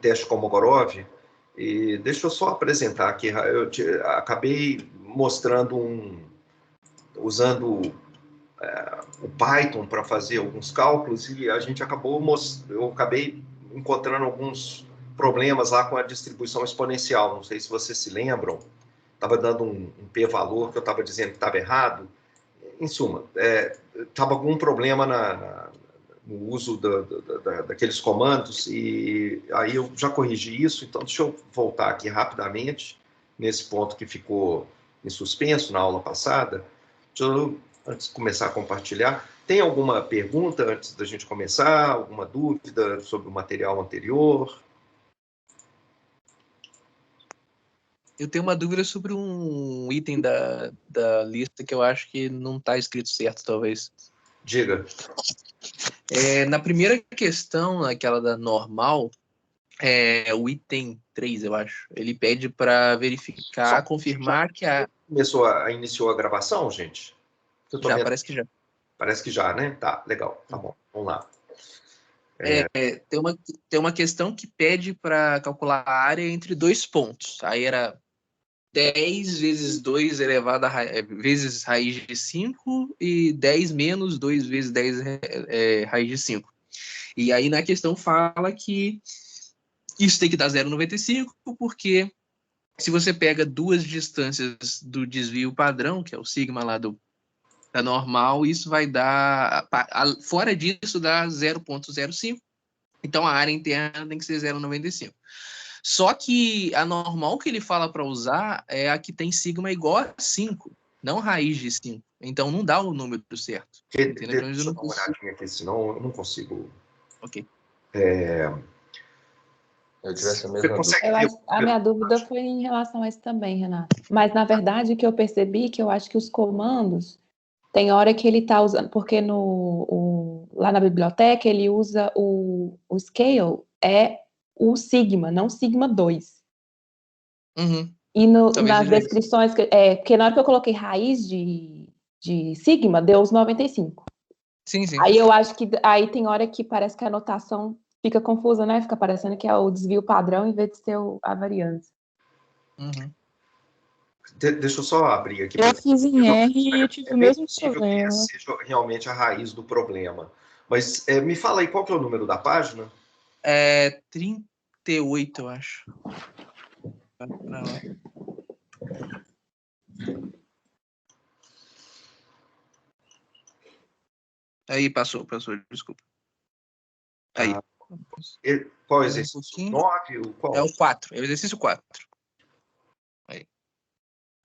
teste Kolmogorov. E deixa eu só apresentar aqui. Eu acabei mostrando usando o Python para fazer alguns cálculos e a gente eu acabei encontrando alguns problemas lá com a distribuição exponencial. Não sei se vocês se lembram. Estava dando um p-valor que eu estava dizendo que estava errado. Em suma, estava algum problema no uso daqueles comandos, e aí eu já corrigi isso. Então, deixa eu voltar aqui rapidamente, nesse ponto que ficou em suspenso na aula passada. Deixa eu, antes de começar a compartilhar, tem alguma pergunta antes da gente começar? Alguma dúvida sobre o material anterior? Eu tenho uma dúvida sobre um item da lista que eu acho que não está escrito certo, talvez. Diga. Na primeira questão, aquela da normal, o item 3, eu acho, ele pede para verificar, confirmar que a... Iniciou a gravação, gente? Já, parece que já. Parece que já, né? Tá, legal. Tá bom, vamos lá. Tem uma questão que pede para calcular a área entre dois pontos. Aí era 10 vezes 2 elevado vezes raiz de 5 e 10 menos 2 vezes 10 raiz de 5. E aí na questão fala que isso tem que dar 0,95, porque se você pega duas distâncias do desvio padrão, que é o sigma lá da normal, isso vai dar, fora disso, dá 0,05. Então a área interna tem que ser 0,95. Só que a normal que ele fala para usar é a que tem sigma igual a 5, não raiz de 5. Então não dá o número certo. Deixa eu dar uma olhadinha aqui, senão eu não consigo. Ok. Eu tivesse a mesma dúvida. A minha dúvida foi em relação a isso também, Renato. Mas, na verdade, o que eu percebi que eu acho que os comandos, tem hora que ele está usando, porque lá na biblioteca ele usa o scale, o sigma, não sigma 2. Uhum. E nas descrições, porque na hora que eu coloquei raiz de sigma, deu os 95. Sim. Aí eu acho que aí tem hora que parece que a anotação fica confusa, né? Fica parecendo que é o desvio padrão em vez de ser a variância. Uhum. Deixa eu só abrir aqui. Eu fiz em R e eu tive o mesmo problema. Que seja realmente a raiz do problema. Mas me fala aí, qual que é o número da página? 38, eu acho. Aí, passou, desculpa. Aí. Qual exercício? 9? Qual? É o 4, é o exercício 4. Aí.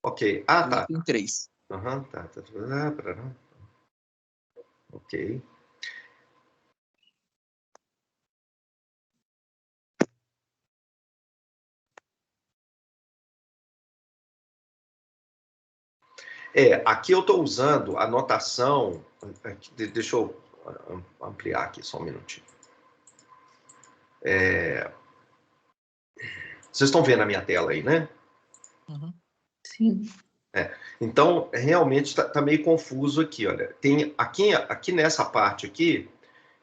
Ok. Tá. Tem 3. Tá. Ok. Aqui eu estou usando a notação. Deixa eu ampliar aqui só um minutinho. Vocês estão vendo a minha tela aí, né? Uhum. Sim. Então, realmente está meio confuso aqui. Olha, tem aqui nessa parte aqui,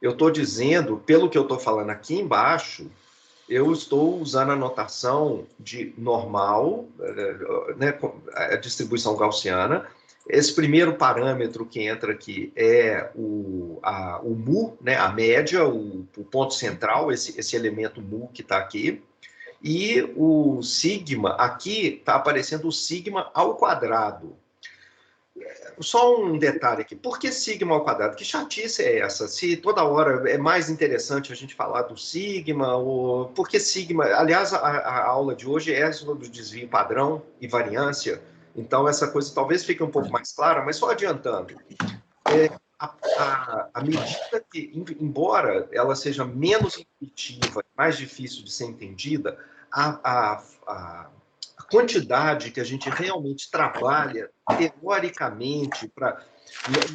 eu estou dizendo, pelo que eu estou falando aqui embaixo, eu estou usando a notação de normal, né, a distribuição gaussiana. Esse primeiro parâmetro que entra aqui é o mu, né, a média, o ponto central, esse elemento mu que está aqui. E o sigma, aqui está aparecendo o sigma ao quadrado. Só um detalhe aqui, por que sigma ao quadrado? Que chatice é essa? Se toda hora é mais interessante a gente falar do sigma, ou por que sigma? Aliás, a aula de hoje é sobre desvio padrão e variância, então essa coisa talvez fique um pouco mais clara, mas só adiantando. A medida que, embora ela seja menos intuitiva, mais difícil de ser entendida, a quantidade que a gente realmente trabalha teoricamente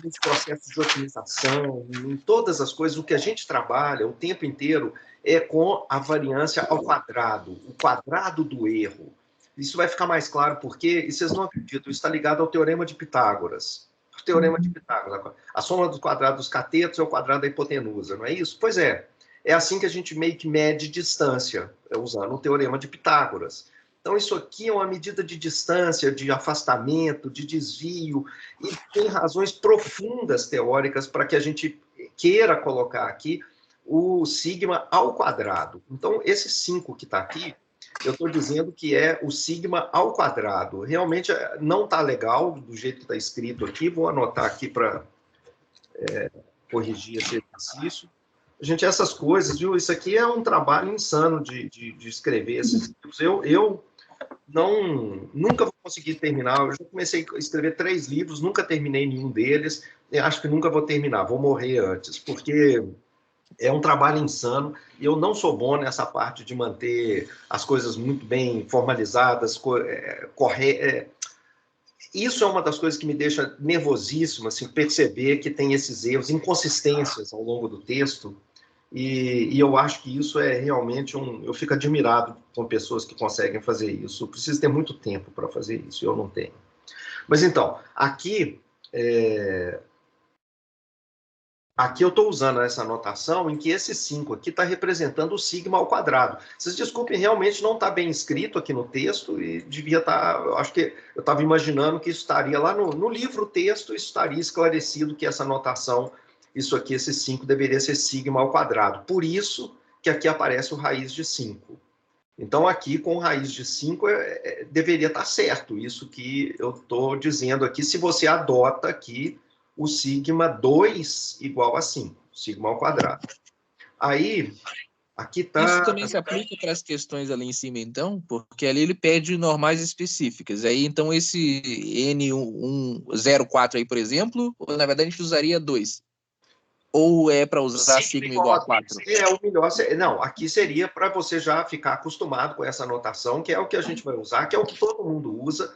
nos processos de otimização, em todas as coisas, o que a gente trabalha o tempo inteiro é com a variância ao quadrado, o quadrado do erro. Isso vai ficar mais claro porque, e vocês não acreditam, isso está ligado ao teorema de Pitágoras. O teorema de Pitágoras, a soma do quadrado dos catetos é o quadrado da hipotenusa, não é isso? Pois é é assim que a gente meio que mede distância, usando o teorema de Pitágoras. Então, isso aqui é uma medida de distância, de afastamento, de desvio, e tem razões profundas teóricas para que a gente queira colocar aqui o sigma ao quadrado. Então, esse 5 que está aqui, eu estou dizendo que é o sigma ao quadrado. Realmente não está legal do jeito que está escrito aqui, vou anotar aqui para corrigir esse exercício. Gente, essas coisas, viu? Isso aqui é um trabalho insano de escrever esses livros. Eu nunca vou conseguir terminar. Eu já comecei a escrever 3 livros, nunca terminei nenhum deles. Eu acho que nunca vou terminar, vou morrer antes, porque é um trabalho insano e eu não sou bom nessa parte de manter as coisas muito bem formalizadas, Isso é uma das coisas que me deixa nervosíssimo, assim, perceber que tem esses erros, inconsistências ao longo do texto. E eu acho que isso é realmente eu fico admirado com pessoas que conseguem fazer isso. Precisa ter muito tempo para fazer isso, eu não tenho. Mas então, aqui eu estou usando essa notação em que esse 5 aqui está representando o sigma ao quadrado. Vocês desculpem, realmente não está bem escrito aqui no texto e devia estar... Eu acho que eu estava imaginando que isso estaria lá no livro texto, isso estaria esclarecido que essa notação, isso aqui, esse 5, deveria ser sigma ao quadrado. Por isso que aqui aparece o raiz de 5. Então, aqui, com raiz de 5, deveria estar certo isso que eu estou dizendo aqui, se você adota aqui o sigma 2 igual a 5, sigma ao quadrado. Aí, aqui está... Isso também se aplica para as questões ali em cima, então? Porque ali ele pede normais específicas. Aí, então, esse N104 aí, por exemplo, ou, na verdade, a gente usaria 2? Ou é para usar sigma igual a 4? É o melhor. Não, aqui seria para você já ficar acostumado com essa notação, que é o que a gente vai usar, que é o que todo mundo usa,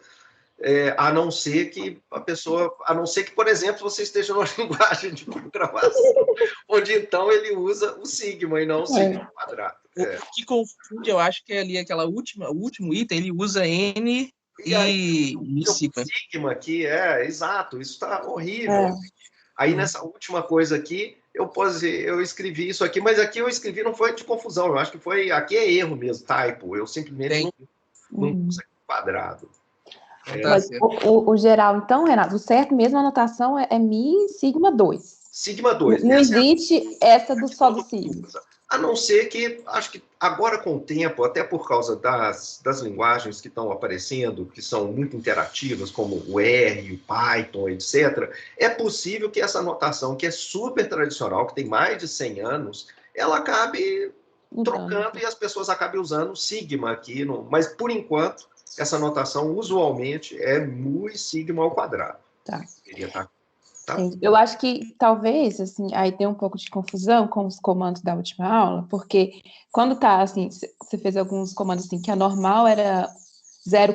a não ser que a pessoa, a não ser que, por exemplo, você esteja numa linguagem de programação, onde então ele usa o sigma e não o sigma ao quadrado. O que confunde, eu acho que é ali o último item, ele usa N e sigma. Sigma aqui, exato, isso está horrível. Aí nessa última coisa aqui, eu escrevi isso aqui, mas aqui eu escrevi não foi de confusão, eu acho que aqui é erro mesmo, typo, eu simplesmente não pus aqui quadrado. Mas o geral, então, Renato, o certo mesmo a anotação é Mi sigma 2. Sigma 2. Não existe essa só do sigma. A não ser que, acho que agora com o tempo, até por causa das linguagens que estão aparecendo, que são muito interativas, como o R, o Python, etc., é possível que essa notação, que é super tradicional, que tem mais de 100 anos, ela acabe trocando e as pessoas acabem usando sigma aqui. Mas, por enquanto, essa notação usualmente é mu sigma ao quadrado. Tá. Tá? Eu acho que talvez, assim, aí tem um pouco de confusão com os comandos da última aula, porque quando tá, assim, você fez alguns comandos, assim, que a normal era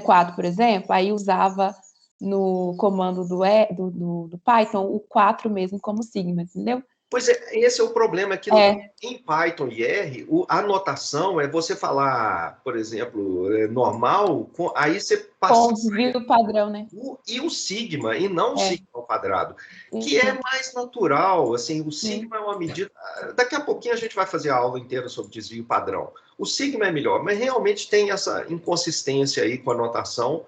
04, por exemplo, aí usava no comando do Python o 4 mesmo como sigma, entendeu? Pois esse é o problema que em Python e R, a anotação é você falar, por exemplo, normal, aí você passa... Com o desvio padrão, né? E o sigma, e não o sigma ao quadrado, que é mais natural, assim, o sigma é uma medida... Daqui a pouquinho a gente vai fazer a aula inteira sobre desvio padrão. O sigma é melhor, mas realmente tem essa inconsistência aí com a anotação.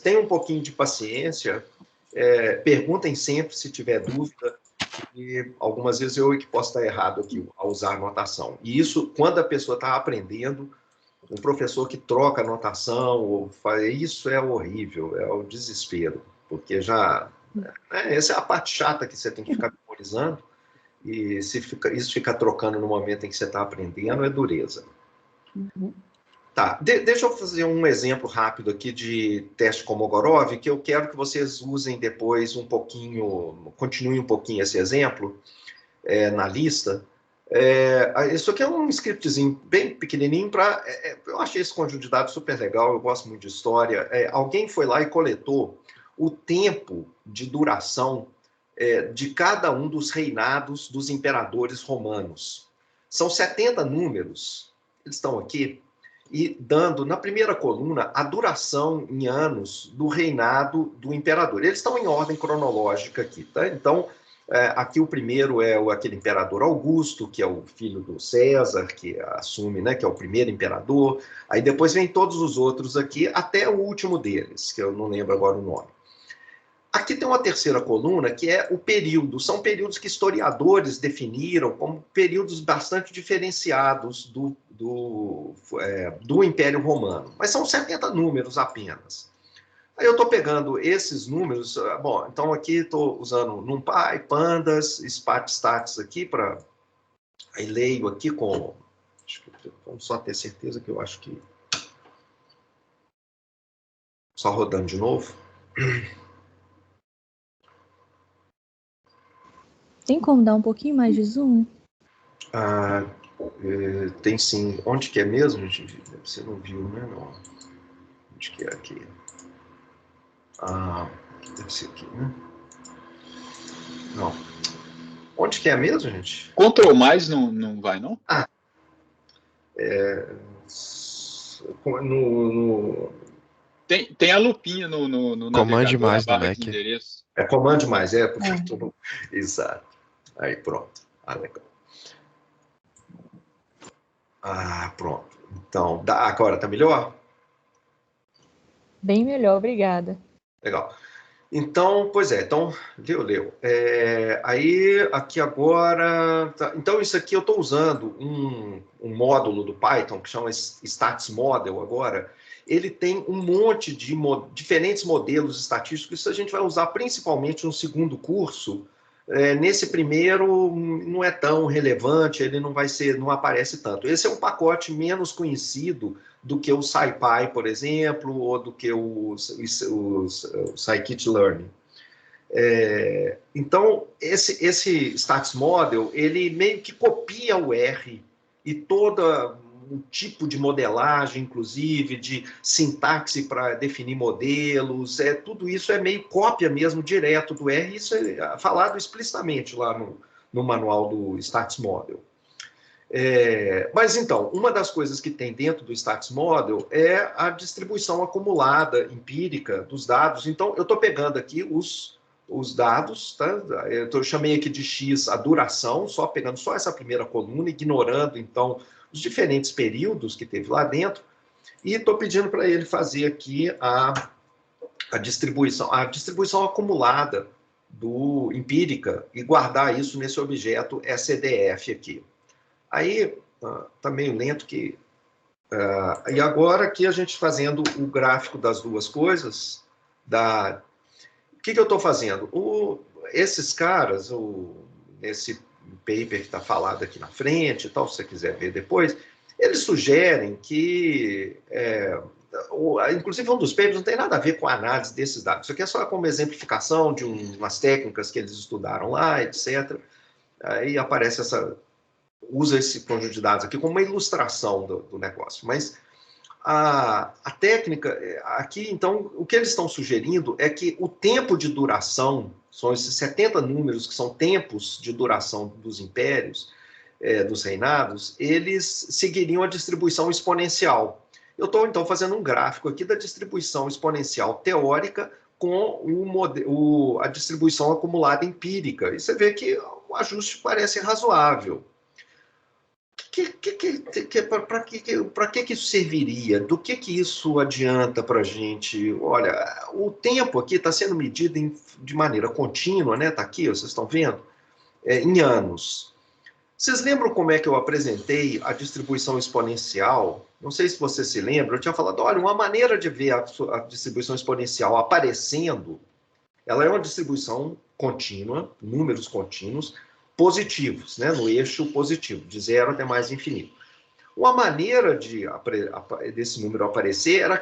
Tenham um pouquinho de paciência, perguntem sempre se tiver dúvida, e algumas vezes eu que posso estar errado aqui ao usar anotação. E isso, quando a pessoa está aprendendo, um professor que troca anotação, ou isso é horrível, é o desespero, porque essa é a parte chata que você tem que ficar memorizando, e se isso ficar trocando no momento em que você está aprendendo, é dureza. Tá, deixa eu fazer um exemplo rápido aqui de teste Kolmogorov, que eu quero que vocês usem depois um pouquinho, continuem um pouquinho esse exemplo na lista. Isso aqui é um scriptzinho bem pequenininho para... eu achei esse conjunto de dados super legal, eu gosto muito de história. Alguém foi lá e coletou o tempo de duração de cada um dos reinados dos imperadores romanos. São 70 números, eles estão aqui, e dando, na primeira coluna, a duração em anos do reinado do imperador. Eles estão em ordem cronológica aqui, tá? Então, Aqui o primeiro é aquele imperador Augusto, que é o filho do César, que assume, né, que é o primeiro imperador. Aí depois vem todos os outros aqui, até o último deles, que eu não lembro agora o nome. Aqui tem uma terceira coluna, que é o período. São períodos que historiadores definiram como períodos bastante diferenciados do Império Romano. Mas são 70 números apenas. Aí eu estou pegando esses números, bom, então aqui estou usando NumPy, Pandas, SPAT-Stats aqui, aí leio aqui com... Vamos só ter certeza que eu acho que... Só rodando de novo. Tem como dar um pouquinho mais de zoom? Tem sim. Onde que é mesmo? Você não viu, né? Não. Onde que é aqui? Deve ser aqui, né? Não. Onde que é mesmo, gente? Ctrl mais não vai, não? Tem a lupinha no Comande mais barra no Mac. de endereço. Comande mais, porque exato. Aí, pronto. Legal. Pronto. Então, agora tá melhor? Bem melhor, obrigada. Legal. Então, pois é, então, leu. Aí, aqui agora... Tá, então, isso aqui eu estou usando um módulo do Python, que chama Stats Model agora. Ele tem um monte de diferentes modelos estatísticos, isso a gente vai usar principalmente no segundo curso. Nesse primeiro, não é tão relevante, ele não aparece tanto. Esse é um pacote menos conhecido do que o SciPy, por exemplo, ou do que o Scikit-learn. Então, esse Stats Model, ele meio que copia o R e todo o tipo de modelagem, inclusive, de sintaxe para definir modelos, tudo isso é meio cópia mesmo, direto do R, isso é falado explicitamente lá no manual do Stats Model. Mas então, uma das coisas que tem dentro do Stats Model é a distribuição acumulada, empírica, dos dados. Então, eu estou pegando aqui os dados, tá? Eu chamei aqui de X a duração, pegando só essa primeira coluna, ignorando, então, os diferentes períodos que teve lá dentro, e estou pedindo para ele fazer aqui a distribuição acumulada do empírica e guardar isso nesse objeto SDF aqui. Aí, tá meio lento que... e agora aqui a gente fazendo o gráfico das duas coisas, o que eu estou fazendo? Esses caras, esse paper que está falado aqui na frente, e tal, se você quiser ver depois, eles sugerem que... inclusive, um dos papers não tem nada a ver com a análise desses dados. Isso aqui é só como exemplificação de umas técnicas que eles estudaram lá, etc. Aí aparece usa esse conjunto de dados aqui como uma ilustração do negócio. Mas a técnica aqui, então, o que eles estão sugerindo é que o tempo de duração, são esses 70 números que são tempos de duração dos impérios, dos reinados, eles seguiriam a distribuição exponencial. Eu estou, então, fazendo um gráfico aqui da distribuição exponencial teórica com a distribuição acumulada empírica. E você vê que o ajuste parece razoável. Para que isso serviria? Do que isso adianta para a gente? Olha, o tempo aqui está sendo medido de maneira contínua, né? Está aqui, vocês estão vendo? Em anos. Vocês lembram como é que eu apresentei a distribuição exponencial? Não sei se você se lembra, eu tinha falado, olha, uma maneira de ver a distribuição exponencial aparecendo, ela é uma distribuição contínua, números contínuos, positivos, né, no eixo positivo, de 0 até mais infinito. Uma maneira desse número aparecer era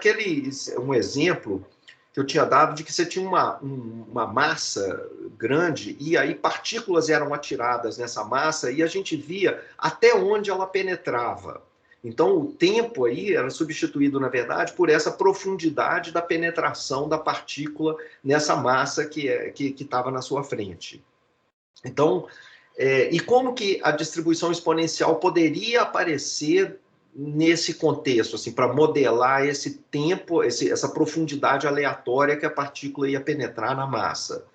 um exemplo que eu tinha dado de que você tinha uma massa grande e aí partículas eram atiradas nessa massa e a gente via até onde ela penetrava. Então, o tempo aí era substituído, na verdade, por essa profundidade da penetração da partícula nessa massa que estava na sua frente. Então, e como que a distribuição exponencial poderia aparecer nesse contexto, assim, para modelar esse tempo, essa profundidade aleatória que a partícula ia penetrar na massa?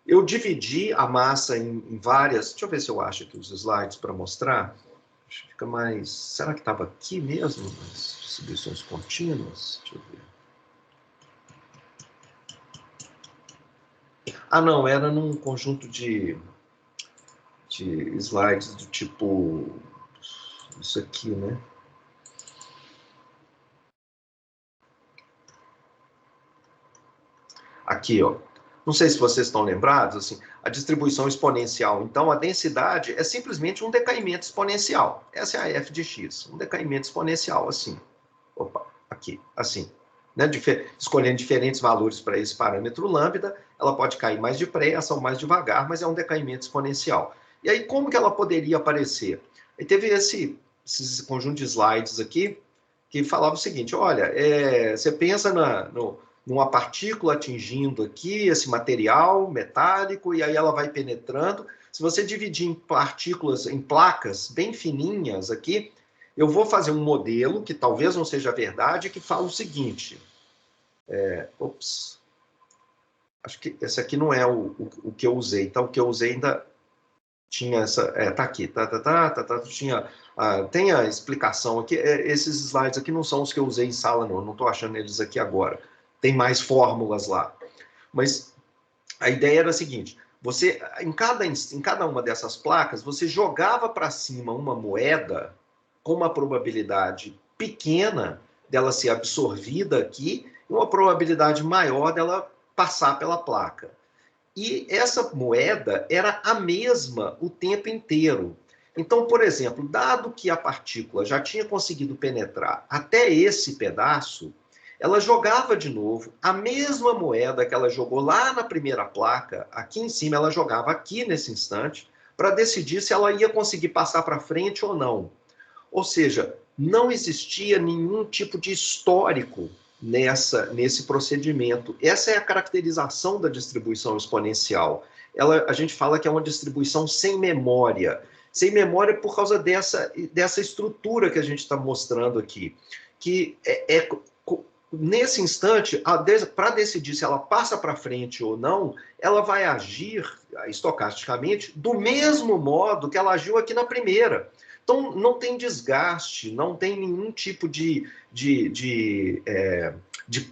Eu dividi a massa em várias... Deixa eu ver se eu acho aqui os slides para mostrar. Acho que fica mais... Será que estava aqui mesmo? As distribuições contínuas? Deixa eu ver. Ah, não, era num conjunto de slides do tipo... Isso aqui, né? Aqui, ó. Não sei se vocês estão lembrados, assim, a distribuição exponencial. Então, a densidade é simplesmente um decaimento exponencial. Essa é a f de x, um decaimento exponencial, assim. Opa, aqui, assim. Né? Escolhendo diferentes valores para esse parâmetro lambda, ela pode cair mais depressa ou mais devagar, mas é um decaimento exponencial. E aí, como que ela poderia aparecer? Aí teve esse conjunto de slides aqui, que falava o seguinte, olha, você pensa numa partícula atingindo aqui esse material metálico, e aí ela vai penetrando. Se você dividir em partículas, em placas bem fininhas aqui, eu vou fazer um modelo, que talvez não seja verdade, que fala o seguinte. Acho que esse aqui não é o que eu usei. Então, o que eu usei ainda tinha essa... tá aqui. Tinha... tem a explicação aqui. Esses slides aqui não são os que eu usei em sala, não. Eu não estou achando eles aqui agora. Tem mais fórmulas lá. Mas a ideia era a seguinte. Você, em cada uma dessas placas, você jogava para cima uma moeda com uma probabilidade pequena dela ser absorvida aqui e uma probabilidade maior dela passar pela placa. E essa moeda era a mesma o tempo inteiro. Então, por exemplo, dado que a partícula já tinha conseguido penetrar até esse pedaço, ela jogava de novo a mesma moeda que ela jogou lá na primeira placa, aqui em cima, ela jogava aqui nesse instante, para decidir se ela ia conseguir passar para frente ou não. Ou seja, não existia nenhum tipo de histórico nesse procedimento. Essa é a caracterização da distribuição exponencial. A gente fala que é uma distribuição sem memória. Sem memória por causa dessa estrutura que a gente está mostrando aqui. Que nesse instante, para decidir se ela passa para frente ou não, ela vai agir estocasticamente do mesmo modo que ela agiu aqui na primeira. Então, não tem desgaste, não tem nenhum tipo de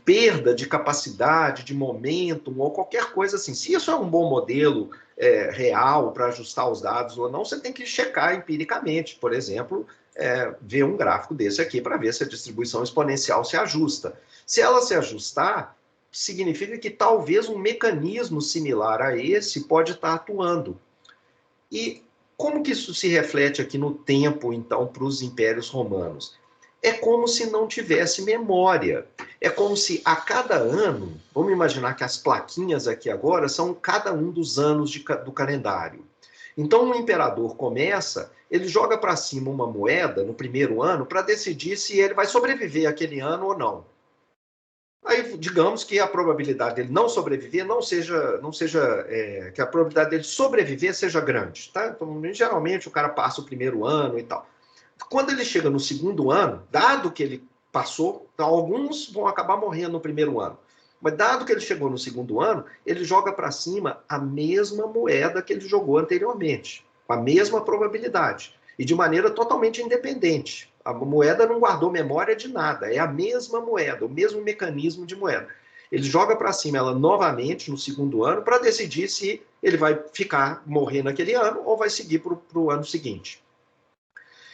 perda de capacidade, de momento, ou qualquer coisa assim. Se isso é um bom modelo real para ajustar os dados ou não, você tem que checar empiricamente. Por exemplo, ver um gráfico desse aqui para ver se a distribuição exponencial se ajusta. Se ela se ajustar, significa que talvez um mecanismo similar a esse pode estar atuando. E como que isso se reflete aqui no tempo, então, para os impérios romanos? É como se não tivesse memória. É como se a cada ano, vamos imaginar que as plaquinhas aqui agora são cada um dos anos do calendário. Então, o imperador começa, ele joga para cima uma moeda no primeiro ano para decidir se ele vai sobreviver aquele ano ou não. Aí, digamos que a probabilidade dele não sobreviver que a probabilidade dele sobreviver seja grande, tá? Então, geralmente, o cara passa o primeiro ano e tal. Quando ele chega no segundo ano, dado que ele passou, então, alguns vão acabar morrendo no primeiro ano, mas dado que ele chegou no segundo ano, ele joga para cima a mesma moeda que ele jogou anteriormente, com a mesma probabilidade, e de maneira totalmente independente. A moeda não guardou memória de nada, é a mesma moeda, o mesmo mecanismo de moeda. Ele joga para cima ela novamente no segundo ano para decidir se ele vai morrer naquele ano ou vai seguir para o ano seguinte.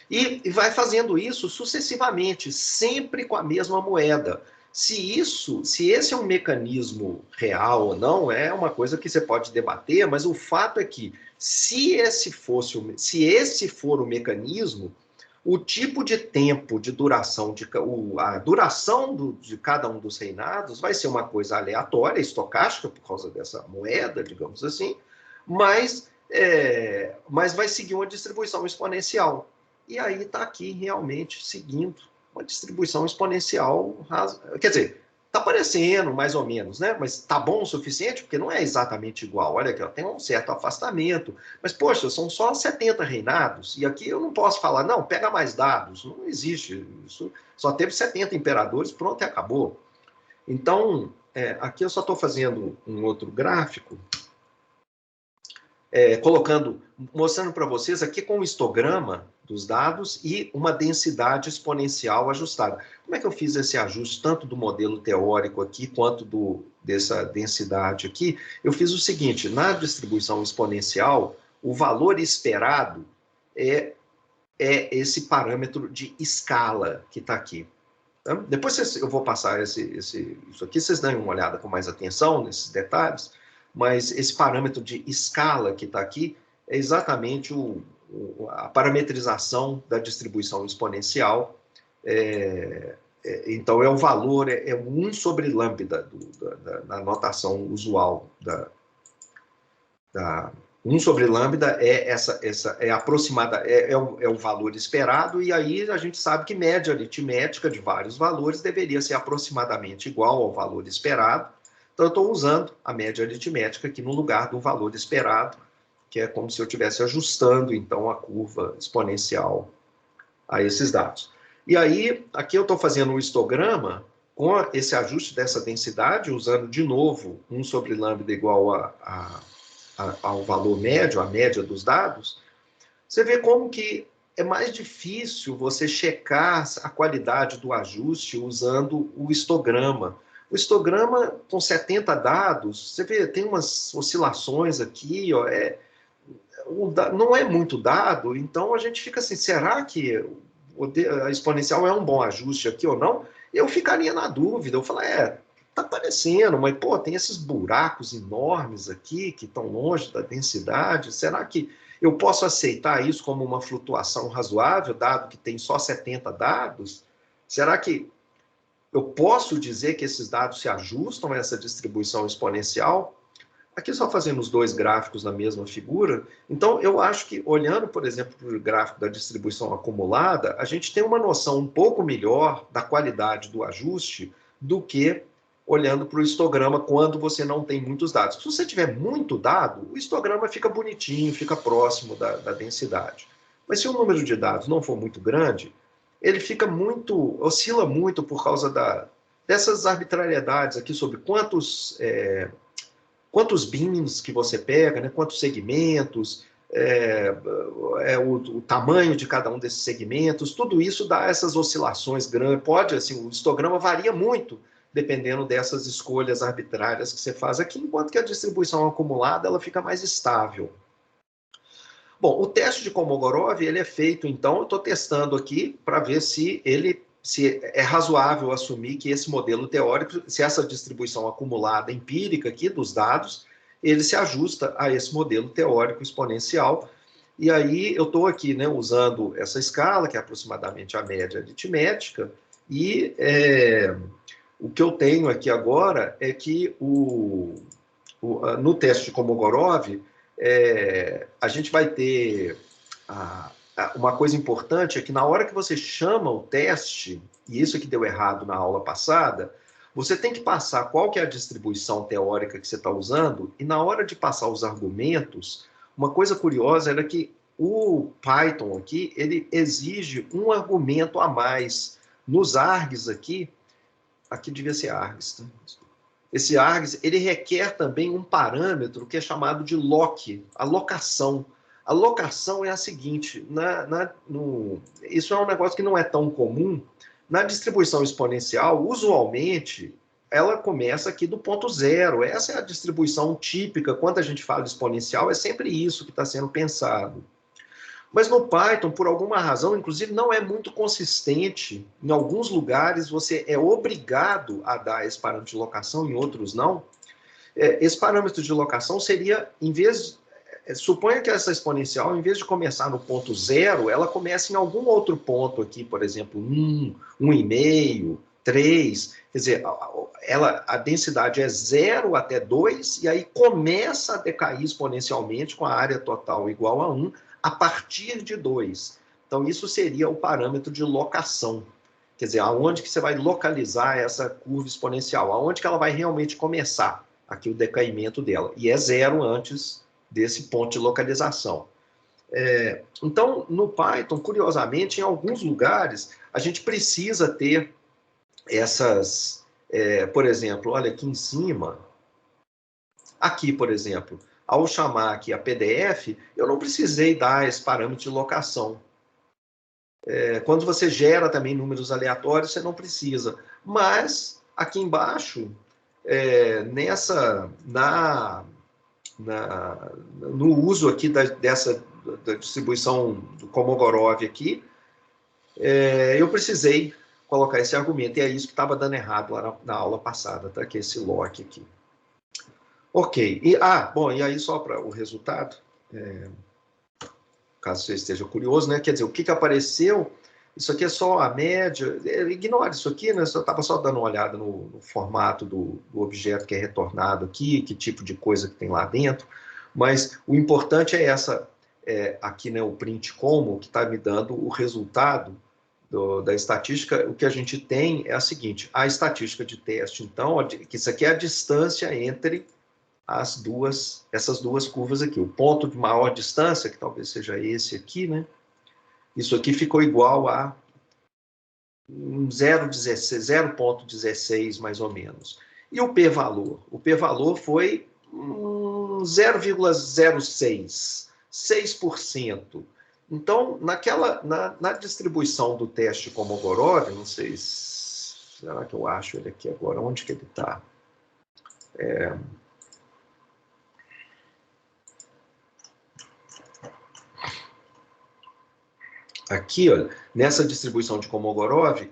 E vai fazendo isso sucessivamente, sempre com a mesma moeda. Se esse é um mecanismo real ou não, é uma coisa que você pode debater, mas o fato é que se esse for o mecanismo, o tipo de tempo de duração, a duração de cada um dos reinados vai ser uma coisa aleatória, estocástica, por causa dessa moeda, digamos assim, mas vai seguir uma distribuição exponencial. E aí está aqui realmente seguindo uma distribuição exponencial, quer dizer, está parecendo mais ou menos, né? Mas está bom o suficiente? Porque não é exatamente igual. Olha aqui, ó, tem um certo afastamento. Mas, poxa, são só 70 reinados. E aqui eu não posso falar, não, pega mais dados. Não existe isso. Só teve 70 imperadores, pronto, e acabou. Então, aqui eu só estou fazendo um outro gráfico mostrando para vocês aqui com o histograma dos dados e uma densidade exponencial ajustada. Como é que eu fiz esse ajuste, tanto do modelo teórico aqui, quanto dessa densidade aqui? Eu fiz o seguinte, na distribuição exponencial, o valor esperado é esse parâmetro de escala que está aqui. Tá? Depois eu vou passar isso aqui, vocês dêem uma olhada com mais atenção nesses detalhes, mas esse parâmetro de escala que está aqui é exatamente a parametrização da distribuição exponencial. Então, é o valor, é 1 sobre lambda na notação usual 1 sobre lambda é aproximada, é o valor esperado, e aí a gente sabe que média aritmética de vários valores deveria ser aproximadamente igual ao valor esperado. Então, eu estou usando a média aritmética aqui no lugar do valor esperado, que é como se eu estivesse ajustando, então, a curva exponencial a esses dados. E aí, aqui eu estou fazendo um histograma com esse ajuste dessa densidade, usando de novo 1 sobre lambda igual ao valor médio, a média dos dados. Você vê como que é mais difícil você checar a qualidade do ajuste usando o histograma. O histograma com 70 dados, você vê, tem umas oscilações aqui, ó, não é muito dado, então a gente fica assim, será que a exponencial é um bom ajuste aqui ou não? Eu ficaria na dúvida, eu falo, tá parecendo, mas, pô, tem esses buracos enormes aqui, que estão longe da densidade, será que eu posso aceitar isso como uma flutuação razoável, dado que tem só 70 dados? Será que eu posso dizer que esses dados se ajustam a essa distribuição exponencial? Aqui só fazendo os dois gráficos na mesma figura. Então, eu acho que, olhando, por exemplo, para o gráfico da distribuição acumulada, a gente tem uma noção um pouco melhor da qualidade do ajuste do que olhando para o histograma quando você não tem muitos dados. Se você tiver muito dado, o histograma fica bonitinho, fica próximo da densidade. Mas se o número de dados não for muito grande, ele oscila muito por causa dessas arbitrariedades aqui sobre quantos bins que você pega, né, quantos segmentos, o tamanho de cada um desses segmentos, tudo isso dá essas oscilações grandes. O histograma varia muito, dependendo dessas escolhas arbitrárias que você faz aqui, enquanto que a distribuição acumulada ela fica mais estável. Bom, o teste de Kolmogorov, ele é feito, então, eu estou testando aqui para ver se é razoável assumir que esse modelo teórico, se essa distribuição acumulada empírica aqui dos dados, ele se ajusta a esse modelo teórico exponencial. E aí eu estou aqui, né, usando essa escala, que é aproximadamente a média aritmética, e o que eu tenho aqui agora é que no teste de Kolmogorov, a gente vai ter uma coisa importante é que na hora que você chama o teste, e isso aqui deu errado na aula passada, você tem que passar qual que é a distribuição teórica que você está usando, e na hora de passar os argumentos, uma coisa curiosa era que o Python aqui, ele exige um argumento a mais. Nos args aqui devia ser args, tá? Esse args, ele requer também um parâmetro que é chamado de loc, a locação. A locação é a seguinte, isso é um negócio que não é tão comum. Na distribuição exponencial, usualmente, ela começa aqui do ponto zero. Essa é a distribuição típica. Quando a gente fala de exponencial, é sempre isso que está sendo pensado. Mas no Python, por alguma razão, inclusive não é muito consistente. Em alguns lugares, você é obrigado a dar esse parâmetro de locação, em outros não. Esse parâmetro de locação seria, suponha que essa exponencial, em vez de começar no ponto zero, ela começa em algum outro ponto aqui, por exemplo, 1, 1,5, 3. Quer dizer, a densidade é 0 até 2, e aí começa a decair exponencialmente com a área total igual a 1, a partir de 2. Então, isso seria o parâmetro de locação. Quer dizer, aonde que você vai localizar essa curva exponencial, aonde que ela vai realmente começar aqui o decaimento dela. E é 0 antes desse ponto de localização. Então, no Python, curiosamente, em alguns lugares, a gente precisa ter essas... por exemplo, olha aqui em cima, aqui, por exemplo, ao chamar aqui a PDF, eu não precisei dar esse parâmetro de locação. Quando você gera também números aleatórios, você não precisa. Mas, aqui embaixo, no uso aqui da distribuição do Kolmogorov aqui, eu precisei colocar esse argumento, e é isso que estava dando errado lá na aula passada, tá? Que é esse lock aqui. Ok. Bom, e aí só para o resultado, caso você esteja curioso, né? Quer dizer, o que apareceu, isso aqui é só a média, ignore isso aqui, né? Eu estava só dando uma olhada no formato do objeto que é retornado aqui, que tipo de coisa que tem lá dentro, mas o importante é aqui, né, o print como, que está me dando o resultado da estatística. O que a gente tem é a seguinte: a estatística de teste, então, que isso aqui é a distância entre essas duas curvas aqui. O ponto de maior distância, que talvez seja esse aqui, né? Isso aqui ficou igual a 0,16, mais ou menos. E o p-valor? O p-valor foi 0,06, 6%. Então, na distribuição do teste Kolmogorov, não sei será que eu acho ele aqui agora? Onde que ele está? Aqui, olha, nessa distribuição de Kolmogorov,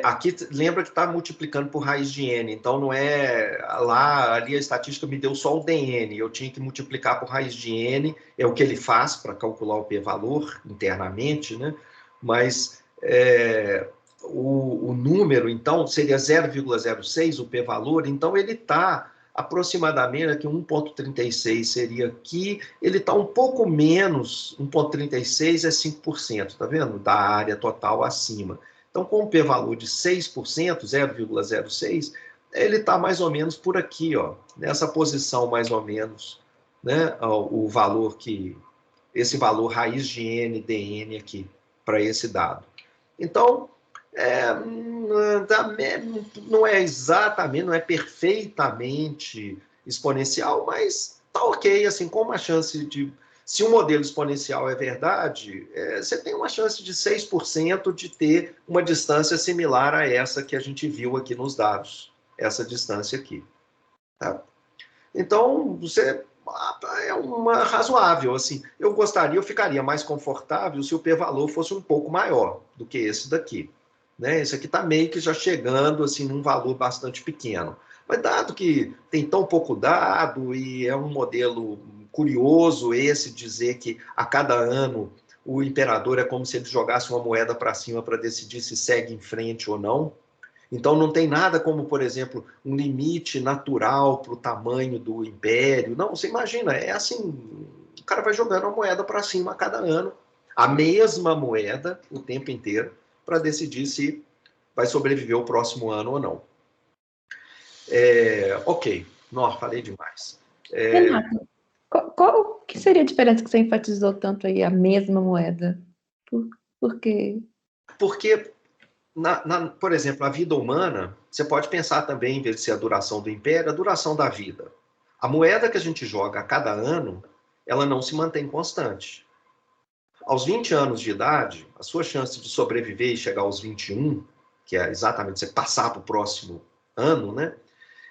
aqui lembra que está multiplicando por raiz de n, então não é ali a estatística me deu só o dn, eu tinha que multiplicar por raiz de n, é o que ele faz para calcular o p-valor internamente, né? Mas o número, então, seria 0,06 o p-valor, então ele está aproximadamente aqui 1,36 seria aqui, ele está um pouco menos, 1,36 é 5%, tá vendo? Da área total acima. Então, com o p-valor de 6%, 0,06, ele está mais ou menos por aqui, ó, nessa posição mais ou menos, né? O valor esse valor raiz de n, dn aqui, para esse dado. Então, não é exatamente, não é perfeitamente exponencial, mas tá ok, assim, com uma chance de... Se o modelo exponencial é verdade, você tem uma chance de 6% de ter uma distância similar a essa que a gente viu aqui nos dados, essa distância aqui. Tá? Então, é uma razoável, assim. Eu ficaria mais confortável se o p-valor fosse um pouco maior do que esse daqui. Né? Esse aqui está meio que já chegando assim, num valor bastante pequeno. Mas dado que tem tão pouco dado e é um modelo curioso esse dizer que a cada ano o imperador é como se ele jogasse uma moeda para cima para decidir se segue em frente ou não. Então não tem nada como, por exemplo, um limite natural para o tamanho do império. Não, você imagina, é assim, o cara vai jogando uma moeda para cima a cada ano, a mesma moeda o tempo inteiro, para decidir se vai sobreviver o próximo ano ou não. Ok, não, falei demais. Renato, qual que seria a diferença que você enfatizou tanto aí, a mesma moeda? Por quê? Porque, por exemplo, a vida humana, você pode pensar também, em vez de ser a duração do império, a duração da vida. A moeda que a gente joga a cada ano, ela não se mantém constante. Aos 20 anos de idade, a sua chance de sobreviver e chegar aos 21, que é exatamente você passar para o próximo ano, né?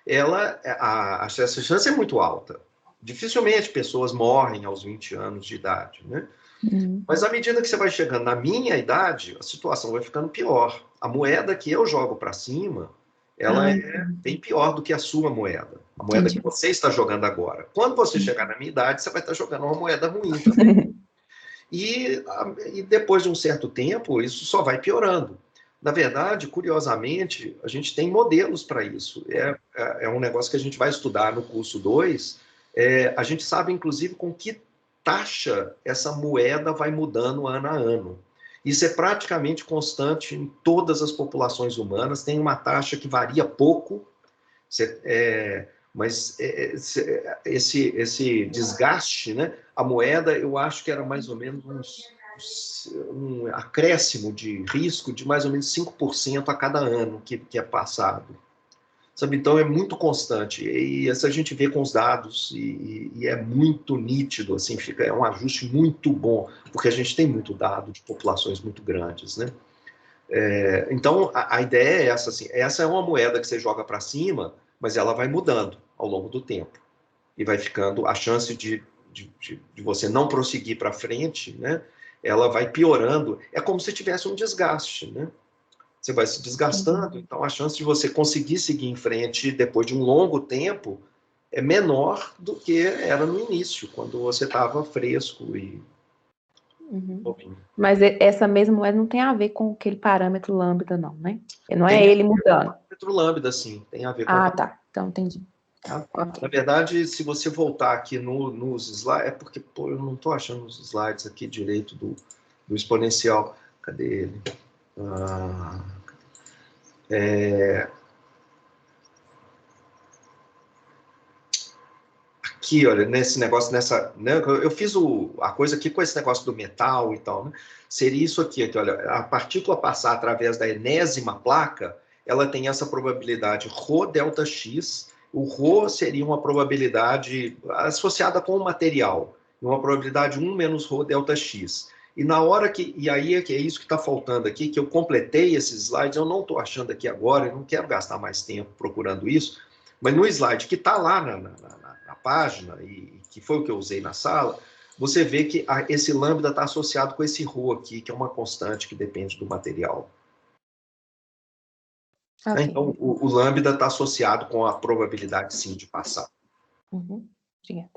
Essa chance é muito alta. Dificilmente pessoas morrem aos 20 anos de idade, né? Mas à medida que você vai chegando na minha idade, a situação vai ficando pior. A moeda que eu jogo para cima, ela é bem pior do que a sua moeda. A moeda que você está jogando agora. Quando você chegar na minha idade, você vai estar jogando uma moeda ruim também. E depois de um certo tempo, isso só vai piorando. Na verdade, curiosamente, a gente tem modelos para isso. É um negócio que a gente vai estudar no curso 2. A gente sabe, inclusive, com que taxa essa moeda vai mudando ano a ano. Isso é praticamente constante em todas as populações humanas. Tem uma taxa que varia pouco, mas esse desgaste, né? A moeda, eu acho que era mais ou menos um acréscimo de risco de mais ou menos 5% a cada ano que é passado. sabe? Então é muito constante, e essa a gente vê com os dados, e é muito nítido, assim, é um ajuste muito bom, porque a gente tem muito dado de populações muito grandes, né? Então, a ideia é essa, assim, essa é uma moeda que você joga para cima, mas ela vai mudando ao longo do tempo, e vai ficando, a chance de você não prosseguir para frente, né? Ela vai piorando, é como se tivesse um desgaste, né? Você vai se desgastando, então a chance de você conseguir seguir em frente depois de um longo tempo é menor do que era no início, quando você estava fresco e novinho. Mas essa mesma moeda não tem a ver com aquele parâmetro lambda, não, né? Não é ele mudando. O parâmetro lambda, sim, tem a ver com... Ah, tá. Então, entendi. Tá? Okay. Na verdade, se você voltar aqui nos slides, é porque, pô, eu não estou achando os slides aqui direito do exponencial. Cadê ele? Aqui, olha, nesse negócio, né, eu fiz a coisa aqui com esse negócio do metal e tal, né? Seria isso aqui, olha, a partícula passar através da enésima placa, ela tem essa probabilidade ρ delta x. O ρ seria uma probabilidade associada com o material, uma probabilidade 1 menos ρ delta x. E na hora e aí é isso que está faltando aqui, que eu completei esses slides, eu não estou achando aqui agora, eu não quero gastar mais tempo procurando isso, mas no slide que está lá na página, e que foi o que eu usei na sala, você vê que esse lambda está associado com esse ρ aqui, que é uma constante que depende do material. Okay. Então, o lambda está associado com a probabilidade, sim, de passar. Obrigada.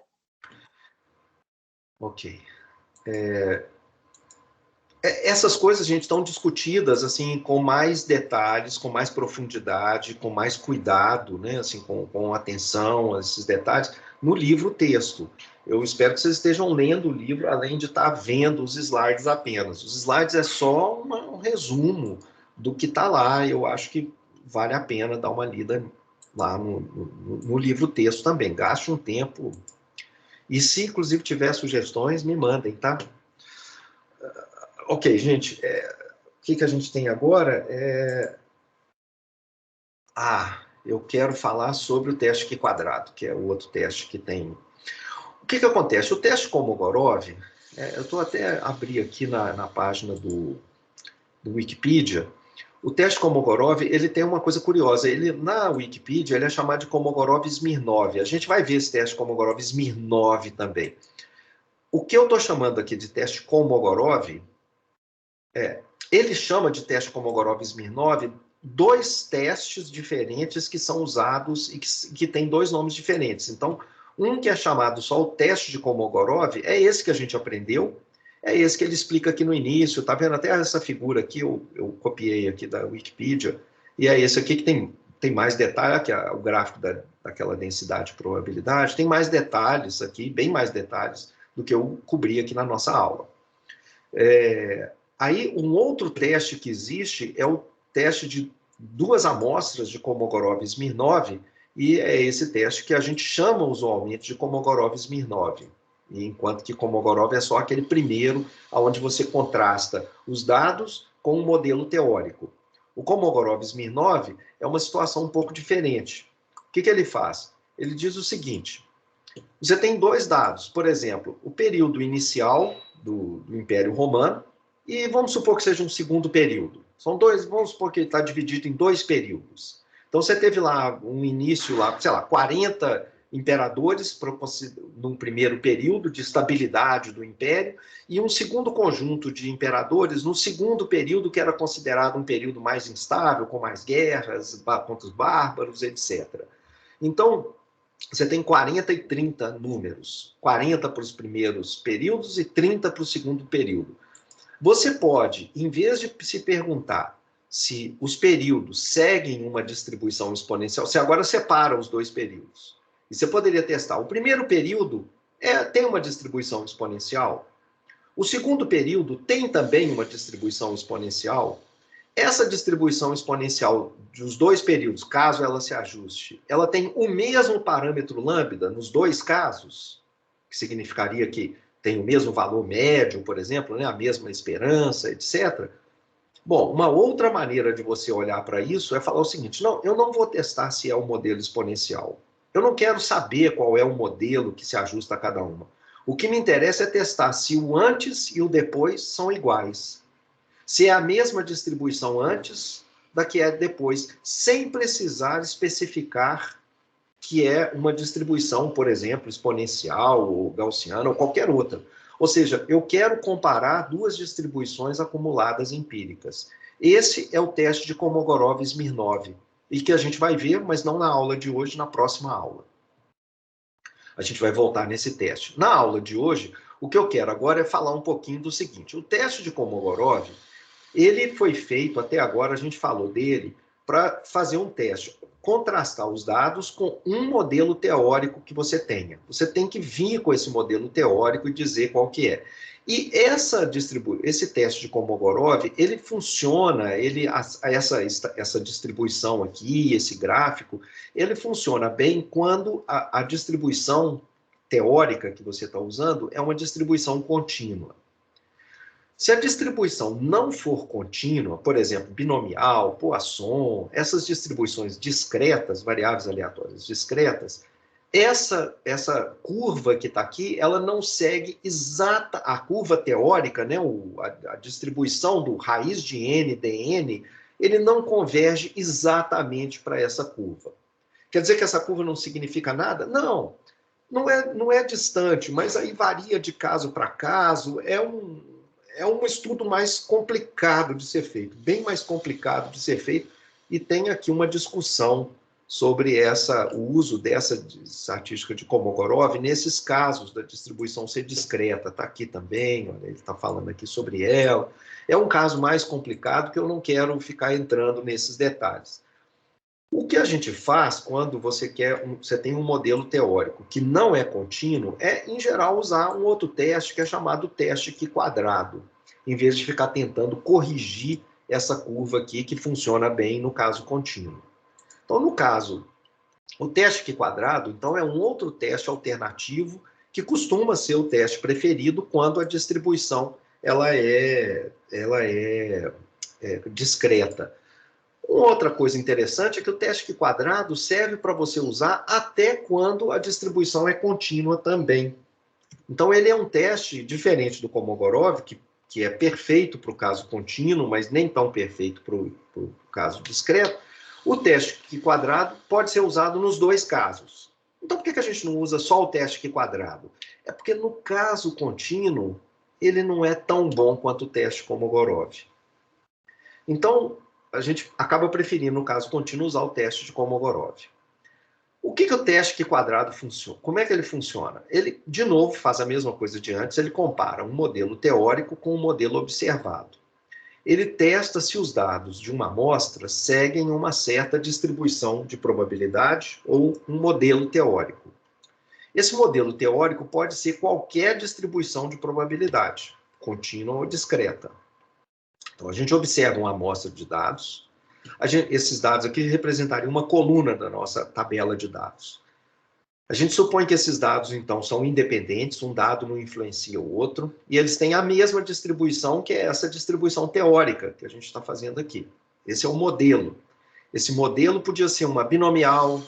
Ok. Essas coisas, gente, estão discutidas assim com mais detalhes, com mais profundidade, com mais cuidado, né? Assim, com atenção a esses detalhes, no livro texto. Eu espero que vocês estejam lendo o livro, além de estar vendo os slides apenas. Os slides é só um resumo do que está lá. Eu acho que vale a pena dar uma lida lá no livro texto também. Gaste um tempo. E se, inclusive, tiver sugestões, me mandem, tá? Ok, gente, o que a gente tem agora eu quero falar sobre o teste Q quadrado, que é o outro teste que tem. O que acontece? O teste Kolmogorov, eu estou até abrir aqui na página do Wikipedia. O teste Kolmogorov, ele tem uma coisa curiosa. Na Wikipedia, ele é chamado de Kolmogorov-Smirnov. A gente vai ver esse teste Kolmogorov-Smirnov também. O que eu estou chamando aqui de teste Kolmogorov ele chama de teste Kolmogorov-Smirnov dois testes diferentes que são usados e que têm dois nomes diferentes. Então, um que é chamado só o teste de Kolmogorov é esse que a gente aprendeu, é esse que ele explica aqui no início. Tá vendo até essa figura aqui, eu copiei aqui da Wikipedia, e é esse aqui que tem mais detalhe, que é o gráfico daquela densidade de probabilidade, tem mais detalhes aqui, bem mais detalhes do que eu cobri aqui na nossa aula. Aí, um outro teste que existe é o teste de duas amostras de Kolmogorov-Smirnov, e é esse teste que a gente chama usualmente de Kolmogorov-Smirnov, enquanto que Kolmogorov é só aquele primeiro, onde você contrasta os dados com um modelo teórico. O Kolmogorov-Smirnov é uma situação um pouco diferente. O que ele faz? Ele diz o seguinte: você tem dois dados, por exemplo, o período inicial do Império Romano, e vamos supor que seja um segundo período. São dois, vamos supor que ele está dividido em dois períodos. Então, você teve lá um início, sei lá, 40 imperadores num primeiro período de estabilidade do império, e um segundo conjunto de imperadores no segundo período, que era considerado um período mais instável, com mais guerras contra os bárbaros, etc. Então, você tem 40 e 30 números. 40 para os primeiros períodos e 30 para o segundo período. Você pode, em vez de se perguntar se os períodos seguem uma distribuição exponencial, você agora separa os dois períodos. E você poderia testar. O primeiro período tem uma distribuição exponencial. O segundo período tem também uma distribuição exponencial. Essa distribuição exponencial dos dois períodos, caso ela se ajuste, ela tem o mesmo parâmetro lambda nos dois casos, que significaria que tem o mesmo valor médio, por exemplo, né, a mesma esperança, etc. Bom, uma outra maneira de você olhar para isso é falar o seguinte: não, eu não vou testar se é um modelo exponencial. Eu não quero saber qual é o modelo que se ajusta a cada uma. O que me interessa é testar se o antes e o depois são iguais. Se é a mesma distribuição antes da que é depois, sem precisar especificar que é uma distribuição, por exemplo, exponencial ou gaussiana ou qualquer outra. Ou seja, eu quero comparar duas distribuições acumuladas empíricas. Esse é o teste de Kolmogorov-Smirnov, e que a gente vai ver, mas não na aula de hoje, na próxima aula. A gente vai voltar nesse teste. Na aula de hoje, o que eu quero agora é falar um pouquinho do seguinte. O teste de Kolmogorov, ele foi feito, até agora a gente falou dele, para fazer um teste, contrastar os dados com um modelo teórico que você tenha. Você tem que vir com esse modelo teórico e dizer qual que é. E esse teste de Kolmogorov, ele funciona, essa distribuição aqui, esse gráfico, ele funciona bem quando a distribuição teórica que você está usando é uma distribuição contínua. Se a distribuição não for contínua, por exemplo, binomial, Poisson, essas distribuições discretas, variáveis aleatórias discretas, essa curva que está aqui, ela não segue exata, a curva teórica, né, a distribuição do raiz de n, dn, ele não converge exatamente para essa curva. Quer dizer que essa curva não significa nada? Não, não é distante, mas aí varia de caso para caso, é um estudo mais complicado de ser feito, bem mais complicado de ser feito, e tem aqui uma discussão sobre o uso dessa estatística de Kolmogorov nesses casos da distribuição ser discreta. Está aqui também, olha, ele está falando aqui sobre ela. É um caso mais complicado que eu não quero ficar entrando nesses detalhes. O que a gente faz quando você tem um modelo teórico que não é contínuo é, em geral, usar um outro teste que é chamado teste Q-quadrado, em vez de ficar tentando corrigir essa curva aqui que funciona bem no caso contínuo. Então, no caso, o teste Q-quadrado, então, é um outro teste alternativo que costuma ser o teste preferido quando a distribuição ela é discreta. Outra coisa interessante é que o teste Q-quadrado serve para você usar até quando a distribuição é contínua também. Então, ele é um teste diferente do Kolmogorov, que é perfeito para o caso contínuo, mas nem tão perfeito para o caso discreto. O teste Q-quadrado pode ser usado nos dois casos. Então, por que a gente não usa só o teste Q-quadrado? É porque no caso contínuo, ele não é tão bom quanto o teste Kolmogorov. Então, a gente acaba preferindo, no caso contínuo, usar o teste de Kolmogorov. O que o teste Q-quadrado funciona? Como é que ele funciona? Ele, de novo, faz a mesma coisa de antes, ele compara um modelo teórico com um modelo observado. Ele testa se os dados de uma amostra seguem uma certa distribuição de probabilidade ou um modelo teórico. Esse modelo teórico pode ser qualquer distribuição de probabilidade, contínua ou discreta. Então, a gente observa uma amostra de dados. Esses dados aqui representariam uma coluna da nossa tabela de dados. A gente supõe que esses dados, então, são independentes, um dado não influencia o outro, e eles têm a mesma distribuição, que é essa distribuição teórica que a gente está fazendo aqui. Esse é o modelo. Esse modelo podia ser uma binomial,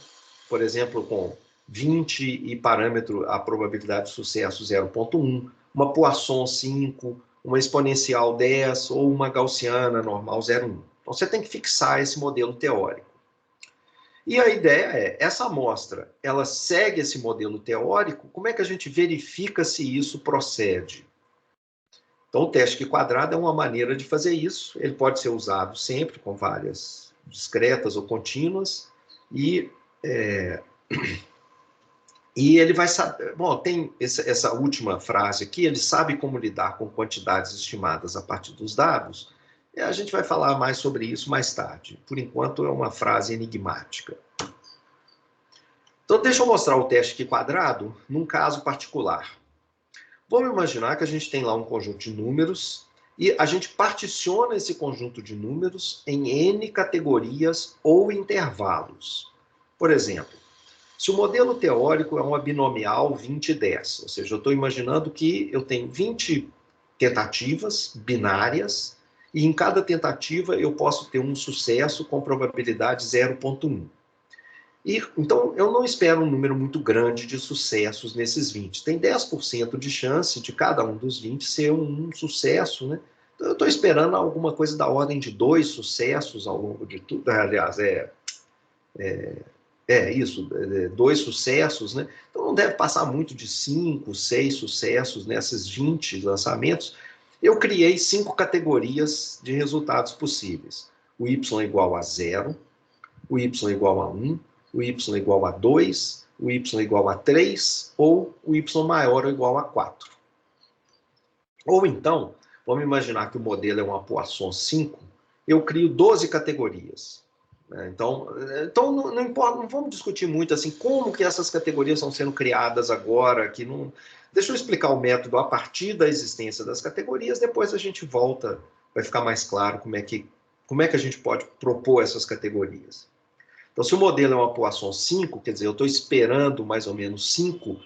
por exemplo, com 20 e parâmetro, a probabilidade de sucesso 0,1, uma Poisson 5, uma exponencial 10 ou uma gaussiana normal 0,1. Então, você tem que fixar esse modelo teórico. E a ideia é, essa amostra, ela segue esse modelo teórico, como é que a gente verifica se isso procede? Então, o teste Q-quadrado é uma maneira de fazer isso, ele pode ser usado sempre com várias discretas ou contínuas, e ele vai saber... Bom, tem essa última frase aqui, ele sabe como lidar com quantidades estimadas a partir dos dados. A gente vai falar mais sobre isso mais tarde. Por enquanto, é uma frase enigmática. Então, deixa eu mostrar o teste Q-quadrado num caso particular. Vamos imaginar que a gente tem lá um conjunto de números e a gente particiona esse conjunto de números em N categorias ou intervalos. Por exemplo, se o modelo teórico é uma binomial 20 e 10, ou seja, eu estou imaginando que eu tenho 20 tentativas binárias e em cada tentativa eu posso ter um sucesso com probabilidade 0,1. Então, eu não espero um número muito grande de sucessos nesses 20. Tem 10% de chance de cada um dos 20 ser um sucesso, né? Então, eu estou esperando alguma coisa da ordem de 2 sucessos ao longo de tudo. Aliás, isso, 2 sucessos, né? Então, não deve passar muito de 5, 6 sucessos nesses 20 lançamentos. Eu criei 5 categorias de resultados possíveis. O y igual a 0, o y igual a 1, o y igual a 2, o y igual a 3, ou o y maior ou igual a 4. Ou então, vamos imaginar que o modelo é uma Poisson 5, eu crio 12 categorias. Então não importa, não vamos discutir muito assim, como que essas categorias estão sendo criadas agora, que não... Deixa eu explicar o método a partir da existência das categorias, depois a gente volta, vai ficar mais claro como é que a gente pode propor essas categorias. Então, se o modelo é uma Poisson 5, quer dizer, eu estou esperando mais ou menos 5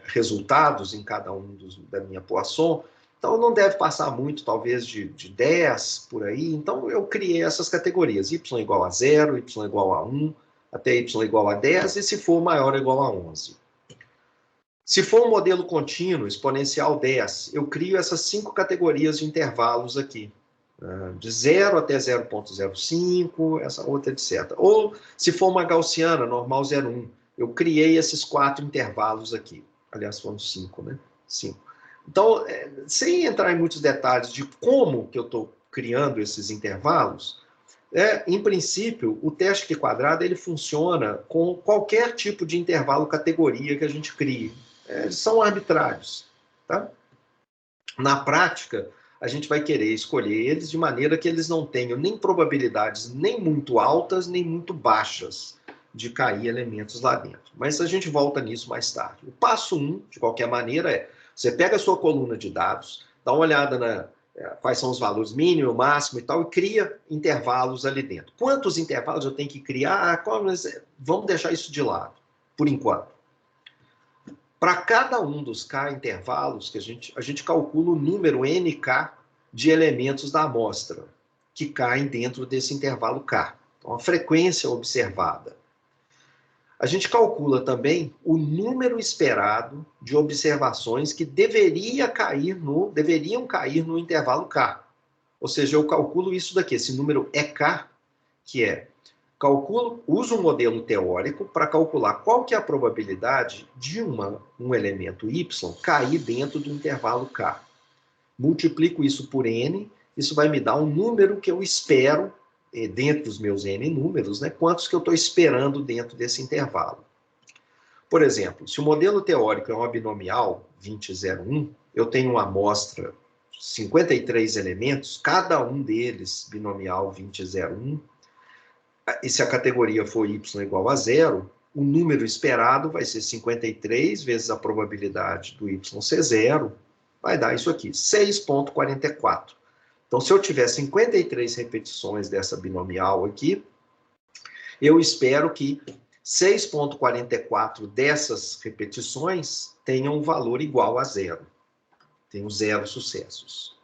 resultados em cada um da minha Poisson, então não deve passar muito, talvez de 10 por aí. Então, eu criei essas categorias, y igual a 0, y igual a 1, até y igual a 10, e se for maior ou igual a 11. Se for um modelo contínuo, exponencial 10, eu crio essas 5 categorias de intervalos aqui. De 0 até 0,05, essa outra, etc. Ou, se for uma gaussiana, normal 0,1, eu criei esses 4 intervalos aqui. Aliás, foram 5, né? 5. Então, sem entrar em muitos detalhes de como que eu estou criando esses intervalos, em princípio, o teste quadrado ele funciona com qualquer tipo de intervalo categoria que a gente crie. Eles são arbitrários. Tá? Na prática, a gente vai querer escolher eles de maneira que eles não tenham nem probabilidades nem muito altas, nem muito baixas de cair elementos lá dentro. Mas a gente volta nisso mais tarde. O passo 1, de qualquer maneira, você pega a sua coluna de dados, dá uma olhada quais são os valores mínimo, máximo e tal, e cria intervalos ali dentro. Quantos intervalos eu tenho que criar? Vamos deixar isso de lado, por enquanto. Para cada um dos K intervalos, que a gente calcula o número NK de elementos da amostra, que caem dentro desse intervalo K. Então, a frequência observada. A gente calcula também o número esperado de observações que deveriam cair no intervalo K. Ou seja, eu calculo isso daqui, esse número EK, que uso um modelo teórico para calcular qual que é a probabilidade de um elemento Y cair dentro do intervalo K. Multiplico isso por N, isso vai me dar um número que eu espero, dentro dos meus N números, né, quantos que eu estou esperando dentro desse intervalo. Por exemplo, se o modelo teórico é uma binomial 20,01, eu tenho uma amostra, 53 elementos, cada um deles binomial 20,01, e se a categoria for y igual a 0, o número esperado vai ser 53 vezes a probabilidade do y ser 0, vai dar isso aqui, 6,44. Então, se eu tiver 53 repetições dessa binomial aqui, eu espero que 6,44 dessas repetições tenham um valor igual a 0. Tenham 0 sucessos.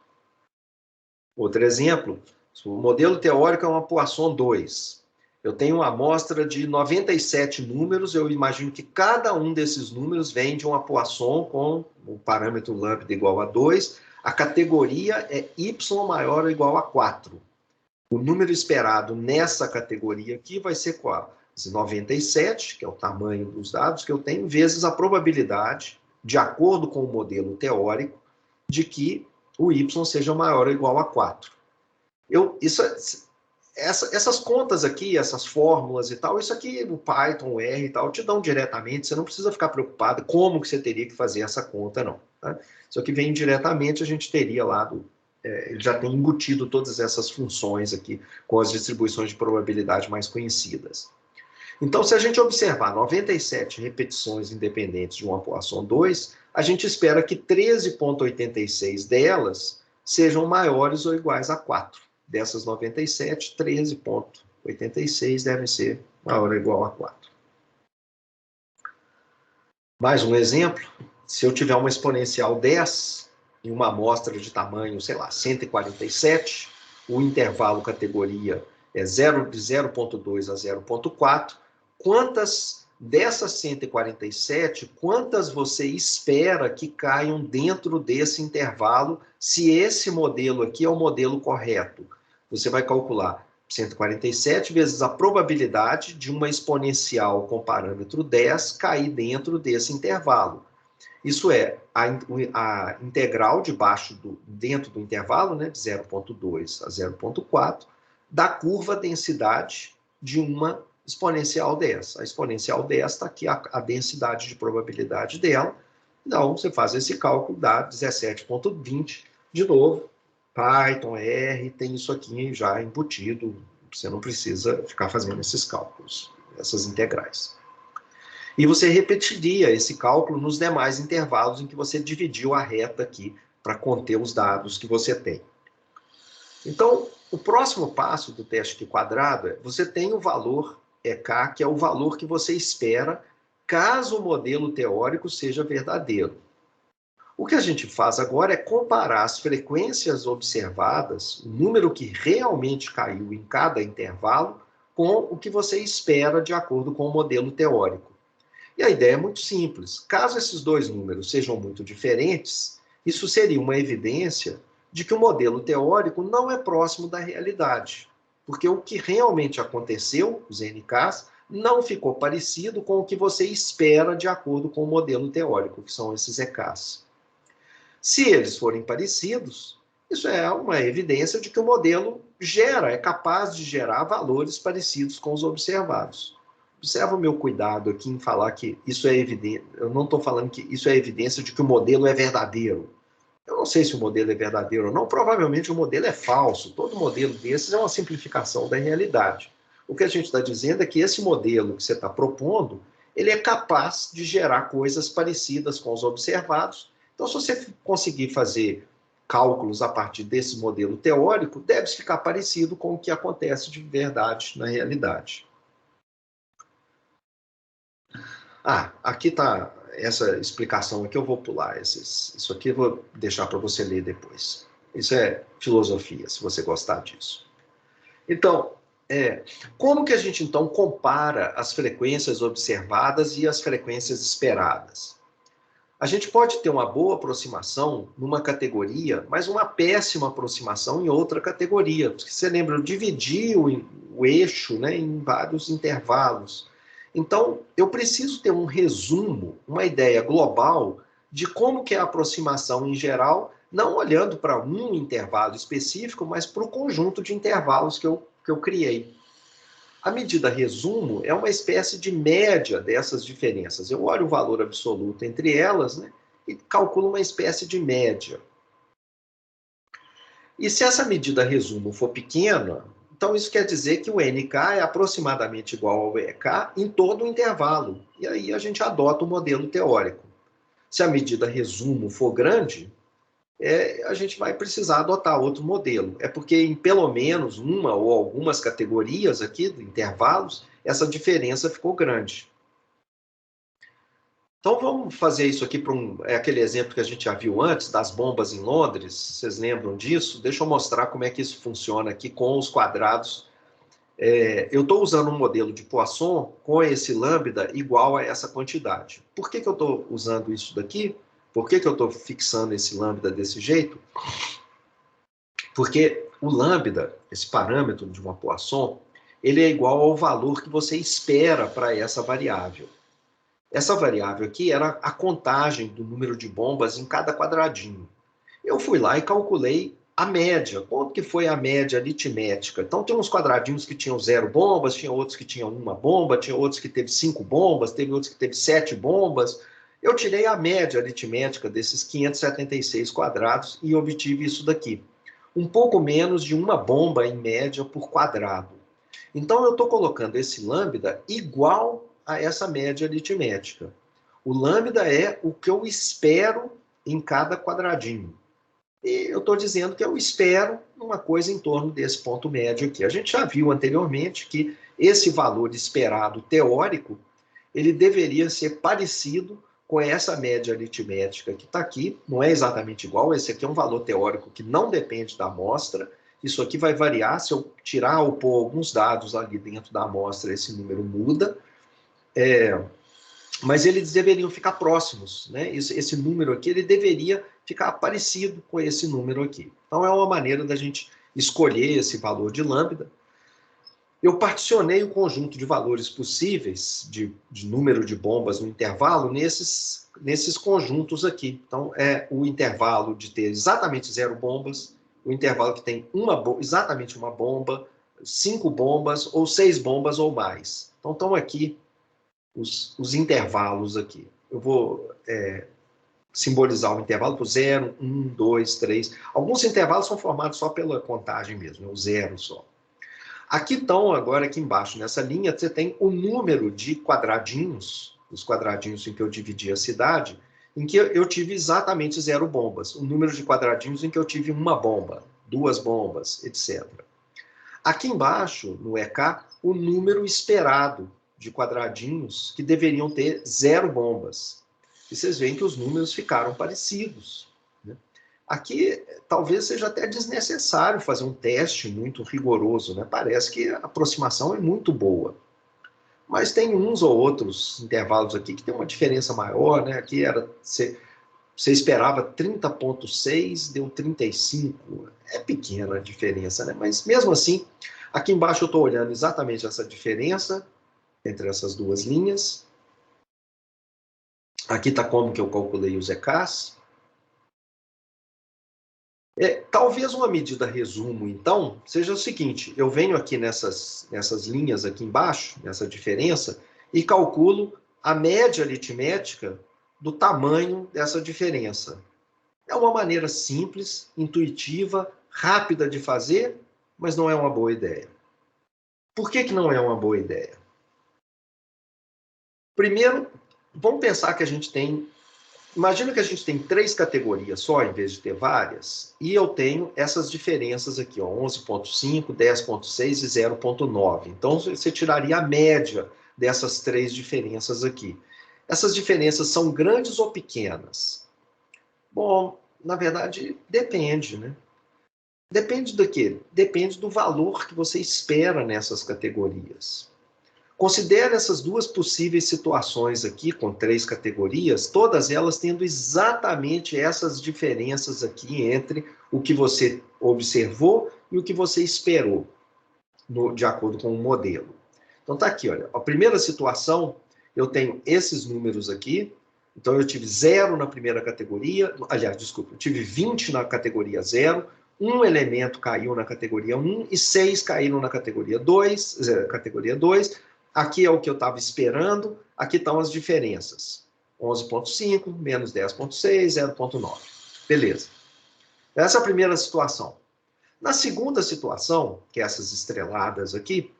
Outro exemplo, o modelo teórico é uma Poisson 2. Eu tenho uma amostra de 97 números, eu imagino que cada um desses números vem de uma Poisson com o parâmetro lambda igual a 2, a categoria é y maior ou igual a 4. O número esperado nessa categoria aqui vai ser qual? 97, que é o tamanho dos dados que eu tenho, vezes a probabilidade, de acordo com o modelo teórico, de que o y seja maior ou igual a 4. Essas contas aqui, essas fórmulas e tal, isso aqui o Python, o R e tal, te dão diretamente, você não precisa ficar preocupado como que você teria que fazer essa conta, não. Tá? Isso aqui vem diretamente, a gente teria lá, ele já tem embutido todas essas funções aqui, com as distribuições de probabilidade mais conhecidas. Então, se a gente observar 97 repetições independentes de uma Poisson 2, a gente espera que 13,86 delas sejam maiores ou iguais a 4. Dessas 97, 13,86 devem ser maior ou igual a 4. Mais um exemplo, se eu tiver uma exponencial 10, em uma amostra de tamanho, sei lá, 147, o intervalo categoria é de 0,2 a 0,4, quantas dessas 147, quantas você espera que caiam dentro desse intervalo, se esse modelo aqui é o modelo correto? Você vai calcular 147 vezes a probabilidade de uma exponencial com parâmetro 10 cair dentro desse intervalo. Isso é a integral dentro do intervalo, né, de 0,2 a 0,4, da curva densidade de uma exponencial 10. A exponencial 10 está aqui, a densidade de probabilidade dela. Então, você faz esse cálculo, dá 17,20. De novo, Python, R, tem isso aqui já embutido. Você não precisa ficar fazendo esses cálculos, essas integrais. E você repetiria esse cálculo nos demais intervalos em que você dividiu a reta aqui para conter os dados que você tem. Então, o próximo passo do teste Q quadrado é, você tem o valor EK, que é o valor que você espera caso o modelo teórico seja verdadeiro. O que a gente faz agora é comparar as frequências observadas, o número que realmente caiu em cada intervalo, com o que você espera de acordo com o modelo teórico. E a ideia é muito simples. Caso esses dois números sejam muito diferentes, isso seria uma evidência de que o modelo teórico não é próximo da realidade, porque o que realmente aconteceu, os NKs, não ficou parecido com o que você espera de acordo com o modelo teórico, que são esses EKs. Se eles forem parecidos, isso é uma evidência de que o modelo é capaz de gerar valores parecidos com os observados. Observa o meu cuidado aqui em falar que isso é evidente. Eu não estou falando que isso é evidência de que o modelo é verdadeiro. Eu não sei se o modelo é verdadeiro ou não. Provavelmente o modelo é falso. Todo modelo desses é uma simplificação da realidade. O que a gente está dizendo é que esse modelo que você está propondo, ele é capaz de gerar coisas parecidas com os observados. Então, se você conseguir fazer cálculos a partir desse modelo teórico, deve ficar parecido com o que acontece de verdade na realidade. Aqui está essa explicação aqui, eu vou pular. Isso aqui eu vou deixar para você ler depois. Isso é filosofia, se você gostar disso. Então, como que a gente então compara as frequências observadas e as frequências esperadas? A gente pode ter uma boa aproximação numa categoria, mas uma péssima aproximação em outra categoria. Porque você lembra, eu dividi o eixo, né, em vários intervalos. Então, eu preciso ter um resumo, uma ideia global de como que é a aproximação em geral, não olhando para um intervalo específico, mas para o conjunto de intervalos que eu criei. A medida resumo é uma espécie de média dessas diferenças. Eu olho o valor absoluto entre elas, né, e calculo uma espécie de média. E se essa medida resumo for pequena, então isso quer dizer que o NK é aproximadamente igual ao EK em todo o intervalo. E aí a gente adota o modelo teórico. Se a medida resumo for grande, a gente vai precisar adotar outro modelo. É porque em pelo menos uma ou algumas categorias aqui, de intervalos, essa diferença ficou grande. Então vamos fazer isso aqui para aquele exemplo que a gente já viu antes, das bombas em Londres. Vocês lembram disso? Deixa eu mostrar como é que isso funciona aqui com os quadrados. Eu estou usando um modelo de Poisson com esse lambda igual a essa quantidade. Por que eu estou usando isso daqui? Por que eu estou fixando esse lambda desse jeito? Porque o lambda, esse parâmetro de uma Poisson, ele é igual ao valor que você espera para essa variável. Essa variável aqui era a contagem do número de bombas em cada quadradinho. Eu fui lá e calculei a média. Quanto que foi a média aritmética? Então, tem uns quadradinhos que tinham 0 bombas, tinha outros que tinham 1 bomba, tinha outros que teve 5 bombas, teve outros que teve 7 bombas. Eu tirei a média aritmética desses 576 quadrados e obtive isso daqui. Um pouco menos de 1 bomba, em média, por quadrado. Então, eu estou colocando esse lambda igual a essa média aritmética. O lambda é o que eu espero em cada quadradinho. E eu estou dizendo que eu espero uma coisa em torno desse ponto médio aqui. A gente já viu anteriormente que esse valor esperado teórico, ele deveria ser parecido com essa média aritmética que está aqui, não é exatamente igual, esse aqui é um valor teórico que não depende da amostra, isso aqui vai variar, se eu tirar ou pôr alguns dados ali dentro da amostra, esse número muda, mas eles deveriam ficar próximos, né? Esse número aqui, ele deveria ficar parecido com esse número aqui. Então, é uma maneira da gente escolher esse valor de lambda. Eu particionei o conjunto de valores possíveis, de número de bombas no intervalo, nesses conjuntos aqui. Então, é o intervalo de ter exatamente 0 bombas, o intervalo que tem exatamente uma bomba, 5 bombas, ou 6 bombas ou mais. Então, estão aqui os intervalos aqui. Eu vou simbolizar o intervalo por 0, 1, 2, 3. Alguns intervalos são formados só pela contagem mesmo, é o 0 só. Aqui estão, agora aqui embaixo, nessa linha, você tem o número de quadradinhos, os quadradinhos em que eu dividi a cidade, em que eu tive exatamente 0 bombas. O número de quadradinhos em que eu tive 1 bomba, 2 bombas, etc. Aqui embaixo, no EK, o número esperado de quadradinhos que deveriam ter 0 bombas. E vocês veem que os números ficaram parecidos. Aqui, talvez seja até desnecessário fazer um teste muito rigoroso, né? Parece que a aproximação é muito boa. Mas tem uns ou outros intervalos aqui que tem uma diferença maior, né? Aqui você esperava 30,6, deu 35. É pequena a diferença, né? Mas mesmo assim, aqui embaixo eu estou olhando exatamente essa diferença entre essas duas linhas. Aqui está como que eu calculei os EKs. Talvez uma medida resumo, então, seja o seguinte, eu venho aqui nessas linhas aqui embaixo, nessa diferença, e calculo a média aritmética do tamanho dessa diferença. É uma maneira simples, intuitiva, rápida de fazer, mas não é uma boa ideia. Por que não é uma boa ideia? Primeiro, vamos pensar que a gente tem... Imagina que a gente tem 3 categorias só, em vez de ter várias, e eu tenho essas diferenças aqui, 11,5, 10,6 e 0,9. Então, você tiraria a média dessas 3 diferenças aqui. Essas diferenças são grandes ou pequenas? Bom, na verdade, depende, né? Depende do quê? Depende do valor que você espera nessas categorias. Considere essas duas possíveis situações aqui, com 3 categorias, todas elas tendo exatamente essas diferenças aqui entre o que você observou e o que você esperou, de acordo com o modelo. Então tá aqui, olha, a primeira situação, eu tenho esses números aqui, então eu tive 0 na primeira categoria, aliás, desculpa, eu tive 20 na categoria 0, um elemento caiu na categoria 1 e 6 caíram na categoria 2, Aqui é o que eu estava esperando, aqui estão as diferenças. 11,5, menos 10,6, 0,9. Beleza. Essa é a primeira situação. Na segunda situação, que é essas estreladas aqui,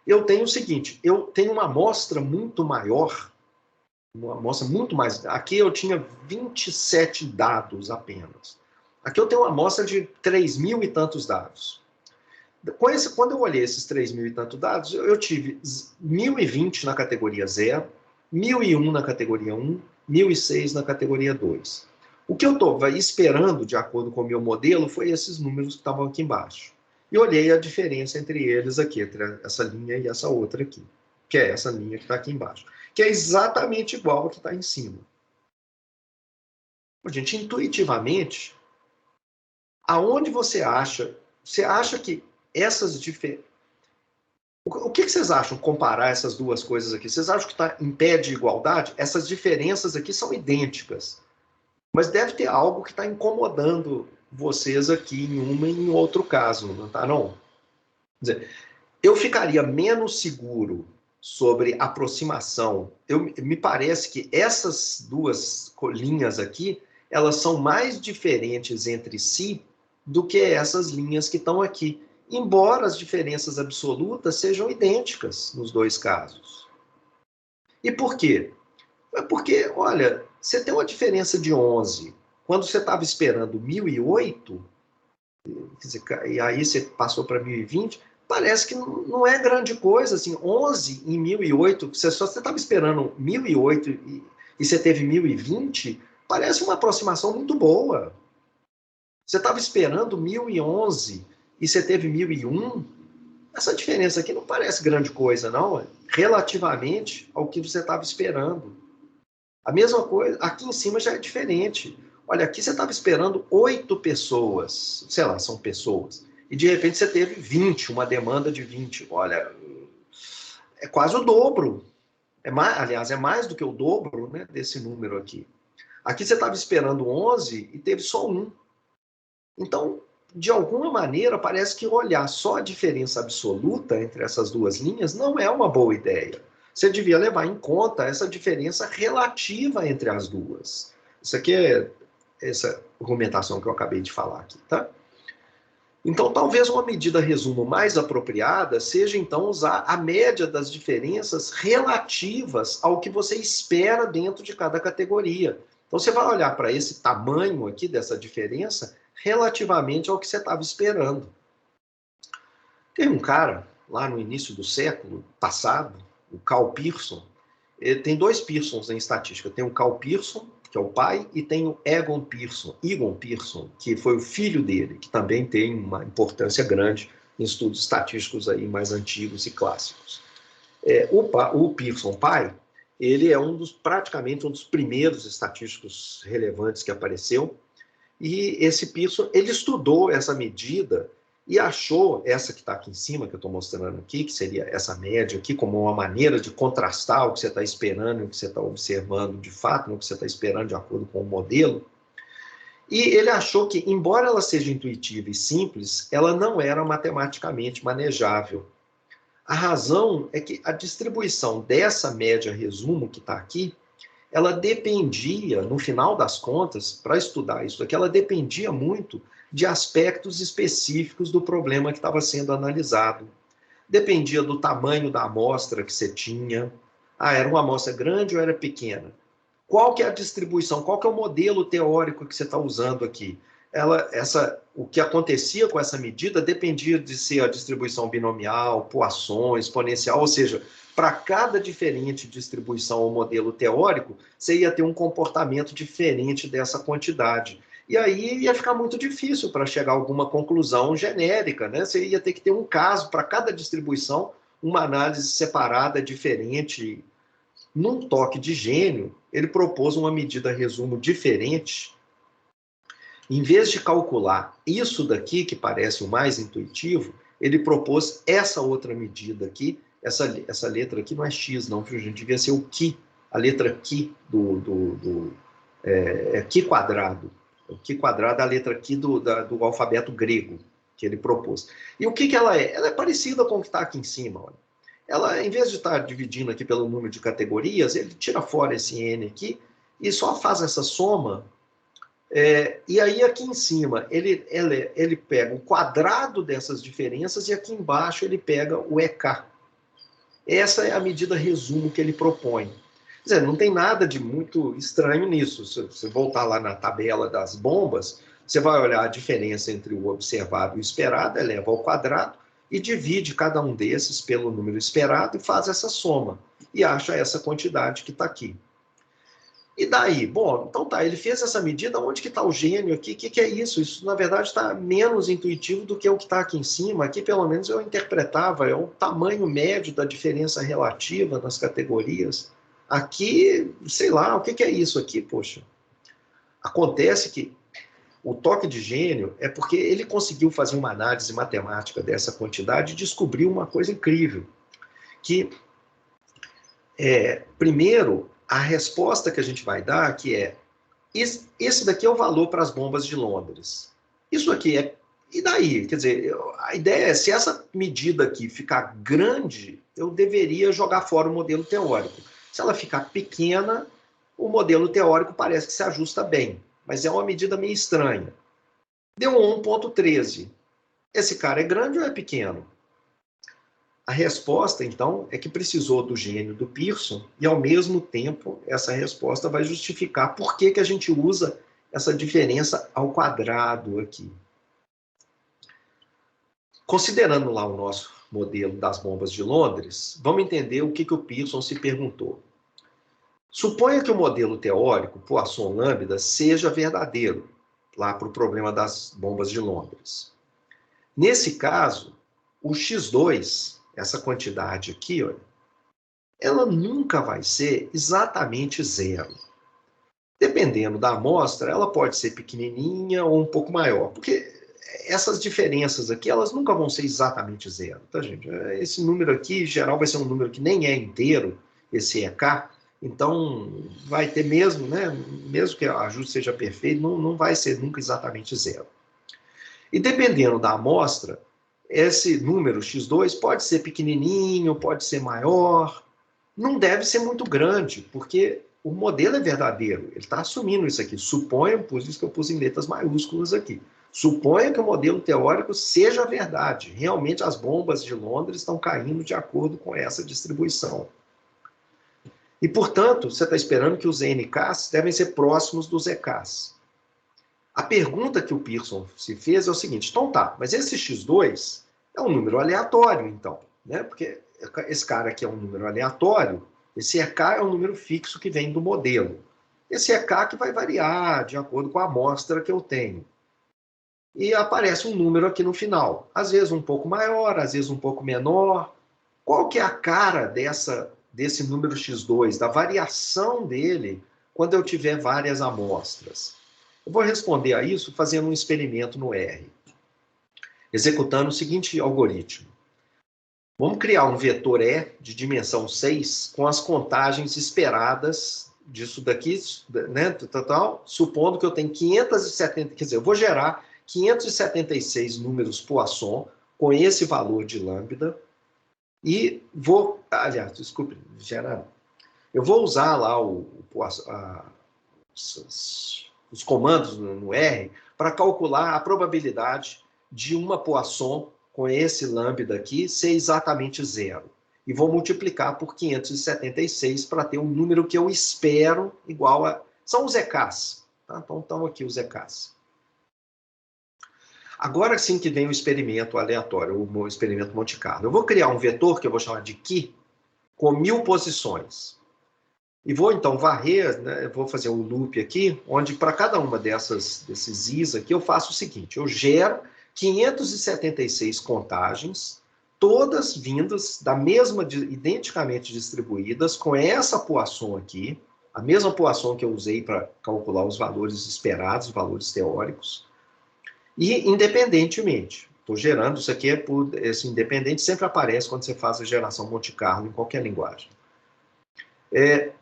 eu tenho o seguinte, eu tenho uma amostra muito maior, uma amostra muito mais... Aqui eu tinha 27 dados apenas. Aqui eu tenho uma amostra de 3.000 e tantos dados. Quando eu olhei esses 3.000 e tantos dados, eu tive 1.020 na categoria 0, 1.001 na categoria 1, 1.006 na categoria 2. O que eu estou esperando, de acordo com o meu modelo, foi esses números que estavam aqui embaixo. E olhei a diferença entre eles aqui, entre essa linha e essa outra aqui, que é essa linha que está aqui embaixo, que é exatamente igual a que está em cima. Gente, intuitivamente, aonde você acha que essas diferenças... O que vocês acham comparar essas duas coisas aqui? Vocês acham que está em pé de igualdade? Essas diferenças aqui são idênticas. Mas deve ter algo que está incomodando vocês aqui em um e em outro caso, não está, não? Quer dizer, eu ficaria menos seguro sobre aproximação. Me parece que essas duas linhas aqui, elas são mais diferentes entre si do que essas linhas que estão aqui. Embora as diferenças absolutas sejam idênticas nos dois casos. E por quê? É porque, olha, você tem uma diferença de 11. Quando você estava esperando 1.008, e aí você passou para 1.020, parece que não é grande coisa. Assim, 11 em 1.008, você estava esperando 1.008, e você teve 1020, parece uma aproximação muito boa. Você estava esperando 1011 e você teve 1001. Essa diferença aqui não parece grande coisa, não, relativamente ao que você estava esperando. A mesma coisa, aqui em cima já é diferente. Olha, aqui você estava esperando 8 pessoas, sei lá, são pessoas, e de repente você teve 20, uma demanda de 20. Olha, é quase o dobro. Aliás, é mais do que o dobro, né, desse número aqui. Aqui você estava esperando 11 e teve só 1. Então, de alguma maneira, parece que olhar só a diferença absoluta entre essas duas linhas não é uma boa ideia. Você devia levar em conta essa diferença relativa entre as duas. Isso aqui é essa argumentação que eu acabei de falar aqui, tá? Então, talvez uma medida resumo mais apropriada seja, então, usar a média das diferenças relativas ao que você espera dentro de cada categoria. Então, você vai olhar para esse tamanho aqui dessa diferença relativamente ao que você estava esperando. Tem um cara, lá no início do século passado, o Carl Pearson. Tem 2 Pearsons em estatística. Tem o Carl Pearson, que é o pai, e tem o Egon Pearson, que foi o filho dele, que também tem uma importância grande em estudos estatísticos aí mais antigos e clássicos. O Pearson pai, ele é praticamente um dos primeiros estatísticos relevantes que apareceu, e esse Pearson, ele estudou essa medida e achou essa que está aqui em cima, que eu estou mostrando aqui, que seria essa média aqui, como uma maneira de contrastar o que você está esperando e o que você está observando de fato, o que você está esperando de acordo com o modelo. E ele achou que, embora ela seja intuitiva e simples, ela não era matematicamente manejável. A razão é que a distribuição dessa média resumo que está aqui, ela dependia, no final das contas, para estudar isso aqui, ela dependia muito de aspectos específicos do problema que estava sendo analisado. Dependia do tamanho da amostra que você tinha. Era uma amostra grande ou era pequena? Qual que é a distribuição? Qual que é o modelo teórico que você está usando aqui? O que acontecia com essa medida dependia de ser a distribuição binomial, Poisson, exponencial, ou seja, para cada diferente distribuição ou modelo teórico, você ia ter um comportamento diferente dessa quantidade. E aí ia ficar muito difícil para chegar a alguma conclusão genérica, né? Você ia ter que ter um caso para cada distribuição, uma análise separada, diferente. Num toque de gênio, ele propôs uma medida resumo diferente. Em vez de calcular isso daqui, que parece o mais intuitivo, ele propôs essa outra medida aqui. Essa letra aqui não é X, não, viu, gente? Devia ser o Qi, a letra Qi Qi quadrado. O Qi quadrado é a letra Qi do alfabeto grego que ele propôs. E o que ela é? Ela é parecida com o que está aqui em cima. Olha. Ela, em vez de estar dividindo aqui pelo número de categorias, ele tira fora esse N aqui e só faz essa soma. E aí aqui em cima ele pega o quadrado dessas diferenças e aqui embaixo ele pega o EK. Essa é a medida resumo que ele propõe. Quer dizer, não tem nada de muito estranho nisso. Se você voltar lá na tabela das bombas, você vai olhar a diferença entre o observado e o esperado, eleva ao quadrado e divide cada um desses pelo número esperado e faz essa soma. E acha essa quantidade que está aqui. E daí? Bom, então tá, ele fez essa medida, onde que está o gênio aqui? O que é isso? Isso, na verdade, está menos intuitivo do que o que está aqui em cima. Aqui, pelo menos, eu interpretava, é o tamanho médio da diferença relativa nas categorias. Aqui, sei lá, o que é isso aqui, poxa? Acontece que o toque de gênio é porque ele conseguiu fazer uma análise matemática dessa quantidade e descobriu uma coisa incrível, que, primeiro, a resposta que a gente vai dar, que é, esse daqui é o valor para as bombas de Londres. Isso aqui é, e daí? Quer dizer, a ideia é, se essa medida aqui ficar grande, eu deveria jogar fora o modelo teórico. Se ela ficar pequena, o modelo teórico parece que se ajusta bem, mas é uma medida meio estranha. Deu 1,13. Esse cara é grande ou é pequeno? A resposta, então, é que precisou do gênio do Pearson e, ao mesmo tempo, essa resposta vai justificar por que a gente usa essa diferença ao quadrado aqui. Considerando lá o nosso modelo das bombas de Londres, vamos entender o que o Pearson se perguntou. Suponha que o modelo teórico, Poisson lambda, seja verdadeiro, lá para o problema das bombas de Londres. Nesse caso, o x2, essa quantidade aqui, olha, ela nunca vai ser exatamente zero. Dependendo da amostra, ela pode ser pequenininha ou um pouco maior, porque essas diferenças aqui, elas nunca vão ser exatamente zero, tá, gente? Esse número aqui, em geral, vai ser um número que nem é inteiro, esse EK, então vai ter mesmo, né, mesmo que o ajuste seja perfeito, não vai ser nunca exatamente zero. E dependendo da amostra, esse número x2 pode ser pequenininho, pode ser maior, não deve ser muito grande, porque o modelo é verdadeiro, ele está assumindo isso aqui. Suponha, por isso que eu pus em letras maiúsculas aqui. Suponha que o modelo teórico seja verdade. Realmente as bombas de Londres estão caindo de acordo com essa distribuição. E, portanto, você está esperando que os NKs devem ser próximos dos EKs. A pergunta que o Pearson se fez é o seguinte, então tá, mas esse x2 é um número aleatório, então, né? Porque esse cara aqui é um número aleatório, esse EK é um número fixo que vem do modelo. Esse EK que vai variar de acordo com a amostra que eu tenho. E aparece um número aqui no final. Às vezes um pouco maior, às vezes um pouco menor. Qual que é a cara desse número x2, da variação dele, quando eu tiver várias amostras? Eu vou responder a isso fazendo um experimento no R, executando o seguinte algoritmo. Vamos criar um vetor E de dimensão 6 com as contagens esperadas disso daqui, né, total, supondo que eu tenho 570, quer dizer, eu vou gerar 576 números Poisson com esse valor de lambda e vou, aliás, desculpe, gerar, eu vou usar lá os comandos no R para calcular a probabilidade de uma Poisson com esse lambda aqui ser exatamente zero. E vou multiplicar por 576 para ter um número que eu espero igual a... São os EKs. Tá? Então, estão aqui os EKs. Agora sim que vem o experimento aleatório, o experimento Monte Carlo. Eu vou criar um vetor que eu vou chamar de Ki, com 1000 posições. E vou, então, varrer, né, eu vou fazer um loop aqui, onde para cada uma desses Is aqui, eu faço o seguinte, eu gero 576 contagens, todas vindas da mesma, identicamente distribuídas, com essa Poisson aqui, a mesma Poisson que eu usei para calcular os valores esperados, os valores teóricos, e independentemente. Estou gerando, isso aqui esse independente sempre aparece quando você faz a geração Monte Carlo em qualquer linguagem.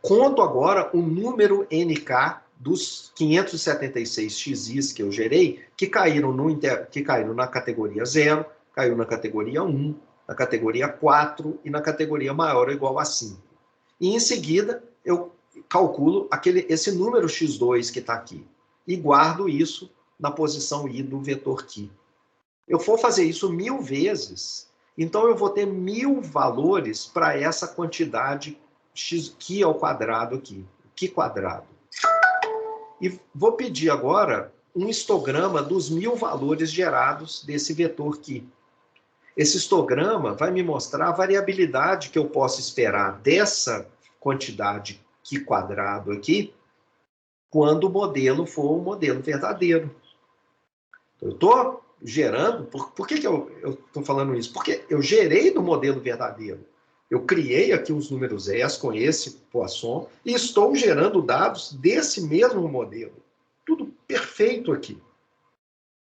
Conto agora o número NK dos 576 XIs que eu gerei, que caíram na categoria 0, caiu na categoria 1, na categoria 4 e na categoria maior ou igual a 5. E em seguida, eu calculo esse número x2 que está aqui e guardo isso na posição I do vetor Ki. Eu vou fazer isso 1000 vezes, então eu vou ter 1000 valores para essa quantidade x Ki ao quadrado aqui, Ki quadrado. E vou pedir agora um histograma dos 1000 valores gerados desse vetor Ki. Esse histograma vai me mostrar a variabilidade que eu posso esperar dessa quantidade Ki quadrado aqui, quando o modelo for um modelo verdadeiro. Eu estou gerando, por que eu estou falando isso? Porque eu gerei do modelo verdadeiro. Eu criei aqui os números S com esse Poisson e estou gerando dados desse mesmo modelo. Tudo perfeito aqui.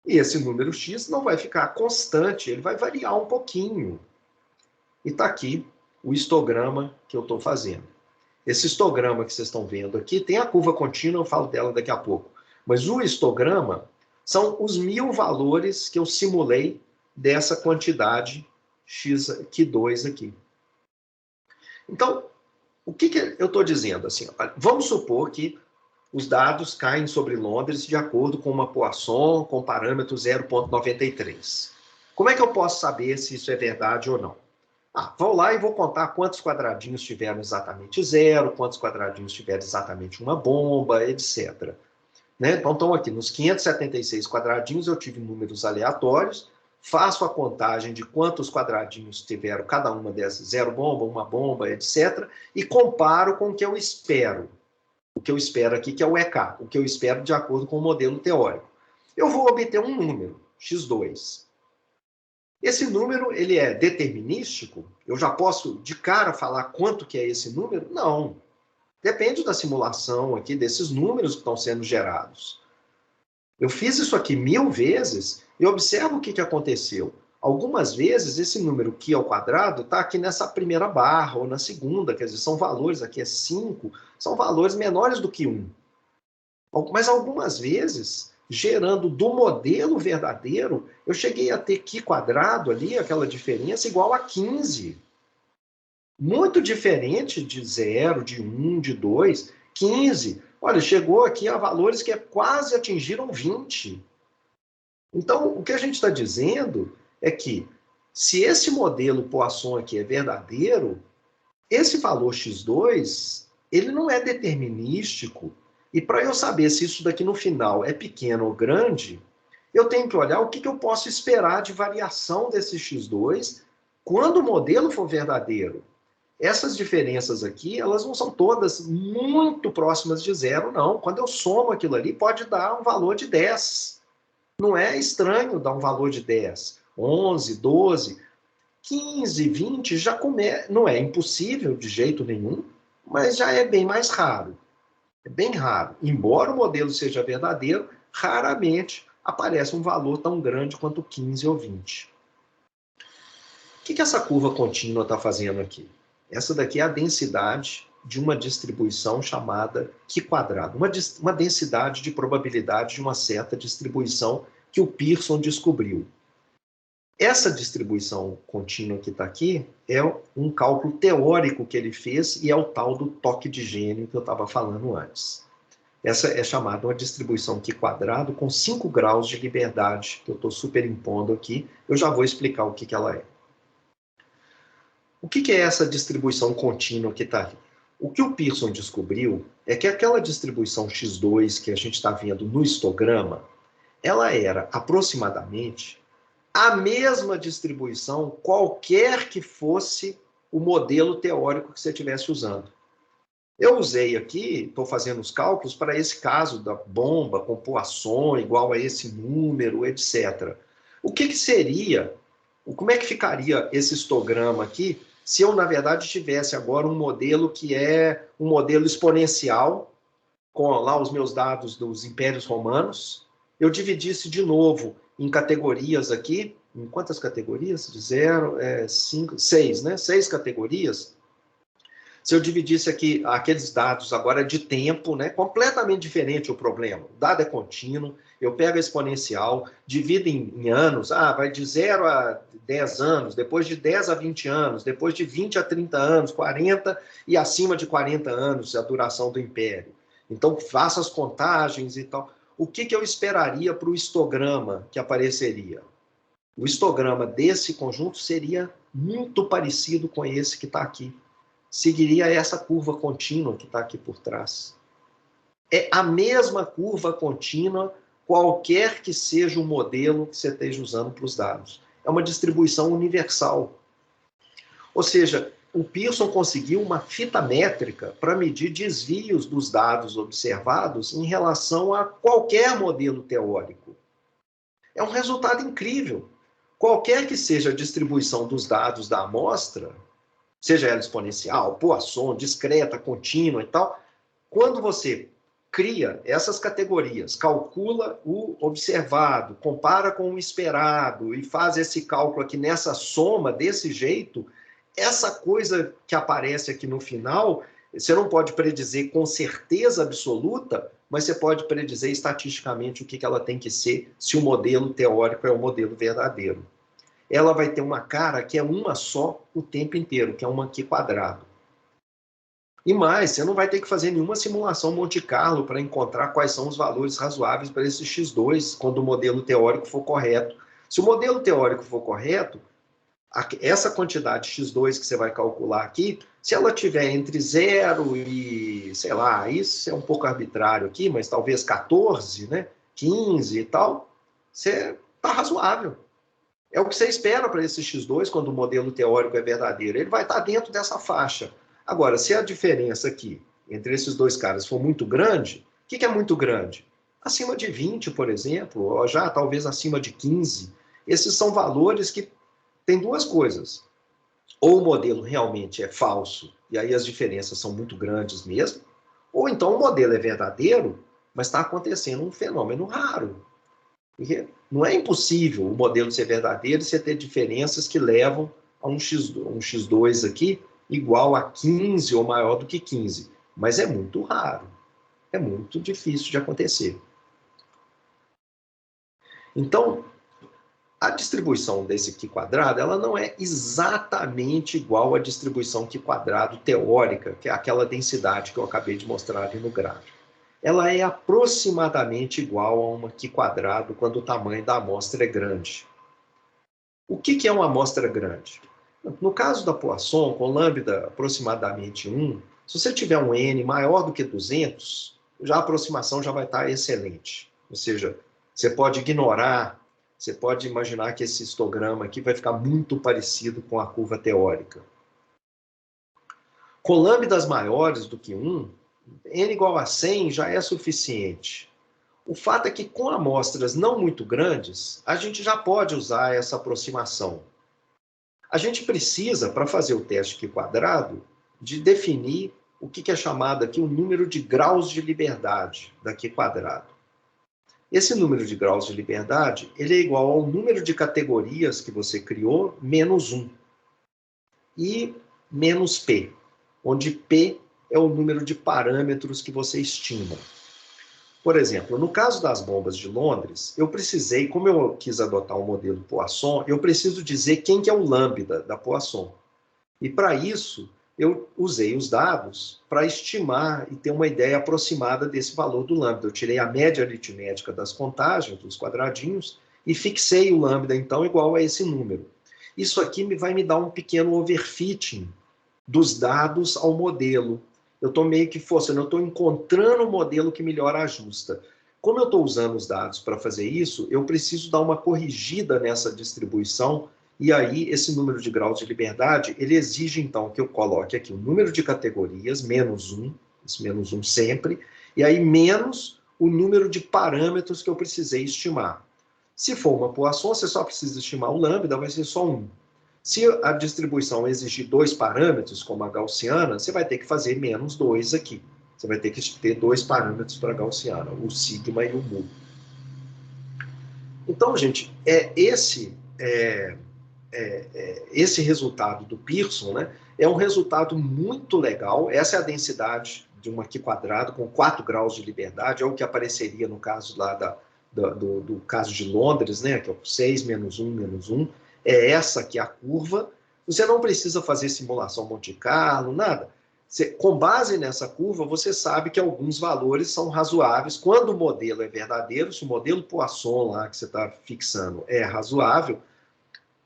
E esse número X não vai ficar constante, ele vai variar um pouquinho. E está aqui o histograma que eu estou fazendo. Esse histograma que vocês estão vendo aqui, tem a curva contínua, eu falo dela daqui a pouco. Mas o histograma são os 1000 valores que eu simulei dessa quantidade X, Ki2 aqui. Então, o que eu estou dizendo? Assim, vamos supor que os dados caem sobre Londres de acordo com uma Poisson com parâmetro 0,93. Como é que eu posso saber se isso é verdade ou não? Vou lá e vou contar quantos quadradinhos tiveram exatamente 0, quantos quadradinhos tiveram exatamente uma bomba, etc. Né? Então, estão aqui nos 576 quadradinhos, eu tive números aleatórios, faço a contagem de quantos quadradinhos tiveram cada uma dessas, 0 bomba, 1 bomba, etc., e comparo com o que eu espero. O que eu espero aqui, que é o EK, o que eu espero de acordo com o modelo teórico. Eu vou obter um número, x2. Esse número, ele é determinístico? Eu já posso, de cara, falar quanto que é esse número? Não. Depende da simulação aqui, desses números que estão sendo gerados. Eu fiz isso aqui 1000 vezes e observo o que aconteceu. Algumas vezes, esse número qi ao quadrado está aqui nessa primeira barra ou na segunda, quer dizer, são valores, aqui é 5, são valores menores do que 1. Mas algumas vezes, gerando do modelo verdadeiro, eu cheguei a ter qi quadrado ali, aquela diferença, igual a 15. Muito diferente de 0, de 1, de 2, 15. Olha, chegou aqui a valores que quase atingiram 20. Então, o que a gente está dizendo é que, se esse modelo Poisson aqui é verdadeiro, esse valor x2, ele não é determinístico. E para eu saber se isso daqui no final é pequeno ou grande, eu tenho que olhar o que eu posso esperar de variação desse x2 quando o modelo for verdadeiro. Essas diferenças aqui, elas não são todas muito próximas de 0, não. Quando eu somo aquilo ali, pode dar um valor de 10. Não é estranho dar um valor de 10. 11, 12, 15, 20, já não é impossível de jeito nenhum, mas já é bem mais raro. É bem raro. Embora o modelo seja verdadeiro, raramente aparece um valor tão grande quanto 15 ou 20. O que essa curva contínua está fazendo aqui? Essa daqui é a densidade de uma distribuição chamada qi quadrado. Uma densidade de probabilidade de uma certa distribuição que o Pearson descobriu. Essa distribuição contínua que está aqui é um cálculo teórico que ele fez e é o tal do toque de gênio que eu estava falando antes. Essa é chamada uma distribuição qi quadrado com 5 graus de liberdade, que eu estou superimpondo aqui. Eu já vou explicar o que ela é. O que é essa distribuição contínua que está aqui? O que o Pearson descobriu é que aquela distribuição x2 que a gente está vendo no histograma, ela era aproximadamente a mesma distribuição qualquer que fosse o modelo teórico que você estivesse usando. Eu usei aqui, estou fazendo os cálculos para esse caso da bomba com Poisson igual a esse número, etc. O que seria, como é que ficaria esse histograma aqui se eu, na verdade, tivesse agora um modelo que é um modelo exponencial, com lá os meus dados dos impérios romanos, eu dividisse de novo em categorias aqui, em quantas categorias? De 0, 5, 6, né? 6 categorias. Se eu dividisse aqui aqueles dados agora de tempo, né? Completamente diferente o problema. O dado é contínuo, eu pego a exponencial, divido em anos, vai de 0 a 10 anos, depois de 10 a 20 anos, depois de 20 a 30 anos, 40 e acima de 40 anos a duração do império. Então, faço as contagens e tal. O que eu esperaria para o histograma que apareceria? O histograma desse conjunto seria muito parecido com esse que está aqui. Seguiria essa curva contínua que está aqui por trás. É a mesma curva contínua, qualquer que seja o modelo que você esteja usando para os dados. É uma distribuição universal. Ou seja, o Pearson conseguiu uma fita métrica para medir desvios dos dados observados em relação a qualquer modelo teórico. É um resultado incrível. Qualquer que seja a distribuição dos dados da amostra, seja ela exponencial, Poisson, discreta, contínua e tal, quando você cria essas categorias, calcula o observado, compara com o esperado e faz esse cálculo aqui nessa soma desse jeito, essa coisa que aparece aqui no final, você não pode predizer com certeza absoluta, mas você pode predizer estatisticamente o que ela tem que ser se o modelo teórico é o modelo verdadeiro. Ela vai ter uma cara que é uma só o tempo inteiro, que é uma qi quadrado. E mais, você não vai ter que fazer nenhuma simulação Monte Carlo para encontrar quais são os valores razoáveis para esse x2, quando o modelo teórico for correto. Se o modelo teórico for correto, essa quantidade x2 que você vai calcular aqui, se ela tiver entre 0 e, sei lá, isso é um pouco arbitrário aqui, mas talvez 14, né, 15 e tal, você está razoável. É o que você espera para esse x2 quando o modelo teórico é verdadeiro. Ele vai estar dentro dessa faixa. Agora, se a diferença aqui entre esses dois caras for muito grande, o que é muito grande? Acima de 20, por exemplo, ou já talvez acima de 15. Esses são valores que têm duas coisas. Ou o modelo realmente é falso, e aí as diferenças são muito grandes mesmo, ou então o modelo é verdadeiro, mas está acontecendo um fenômeno raro. Porque não é impossível o modelo ser verdadeiro e você ter diferenças que levam a um x2 aqui igual a 15 ou maior do que 15. Mas é muito raro. É muito difícil de acontecer. Então, a distribuição desse Q quadrado, ela não é exatamente igual à distribuição Q quadrado teórica, que é aquela densidade que eu acabei de mostrar ali no gráfico. Ela é aproximadamente igual a uma Q quadrado quando o tamanho da amostra é grande. O que é uma amostra grande? No caso da Poisson, com lambda aproximadamente 1, se você tiver um N maior do que 200, já a aproximação já vai estar excelente. Ou seja, você pode ignorar, você pode imaginar que esse histograma aqui vai ficar muito parecido com a curva teórica. Com lambdas maiores do que 1, N igual a 100 já é suficiente. O fato é que com amostras não muito grandes, a gente já pode usar essa aproximação. A gente precisa, para fazer o teste Q quadrado, de definir o que é chamado aqui o número de graus de liberdade da Q quadrado. Esse número de graus de liberdade, ele é igual ao número de categorias que você criou, menos 1. E menos P, onde P é o número de parâmetros que você estima. Por exemplo, no caso das bombas de Londres, eu precisei, como eu quis adotar o modelo Poisson, eu preciso dizer quem que é o lambda da Poisson. E para isso, eu usei os dados para estimar e ter uma ideia aproximada desse valor do lambda. Eu tirei a média aritmética das contagens, dos quadradinhos, e fixei o lambda, então, igual a esse número. Isso aqui vai me dar um pequeno overfitting dos dados ao modelo. Eu estou meio que forçando, eu estou encontrando o modelo que melhor ajusta. Como eu estou usando os dados para fazer isso, eu preciso dar uma corrigida nessa distribuição, e aí esse número de graus de liberdade, ele exige então que eu coloque aqui o número de categorias, menos 1, esse menos 1 sempre, e aí menos o número de parâmetros que eu precisei estimar. Se for uma Poisson, você só precisa estimar o lambda, vai ser só 1. Se a distribuição exigir 2 parâmetros, como a gaussiana, você vai ter que fazer menos 2 aqui. Você vai ter que ter 2 parâmetros para a gaussiana, o sigma e o mu. Então, gente, esse resultado do Pearson, né, é um resultado muito legal. Essa é a densidade de uma Q quadrado com 4 graus de liberdade, é o que apareceria no caso lá do caso de Londres, né, que é o 6, menos 1, menos 1. É essa que é a curva. Você não precisa fazer simulação Monte Carlo, nada. Com base nessa curva, você sabe que alguns valores são razoáveis. Quando o modelo é verdadeiro, se o modelo Poisson lá que você está fixando é razoável,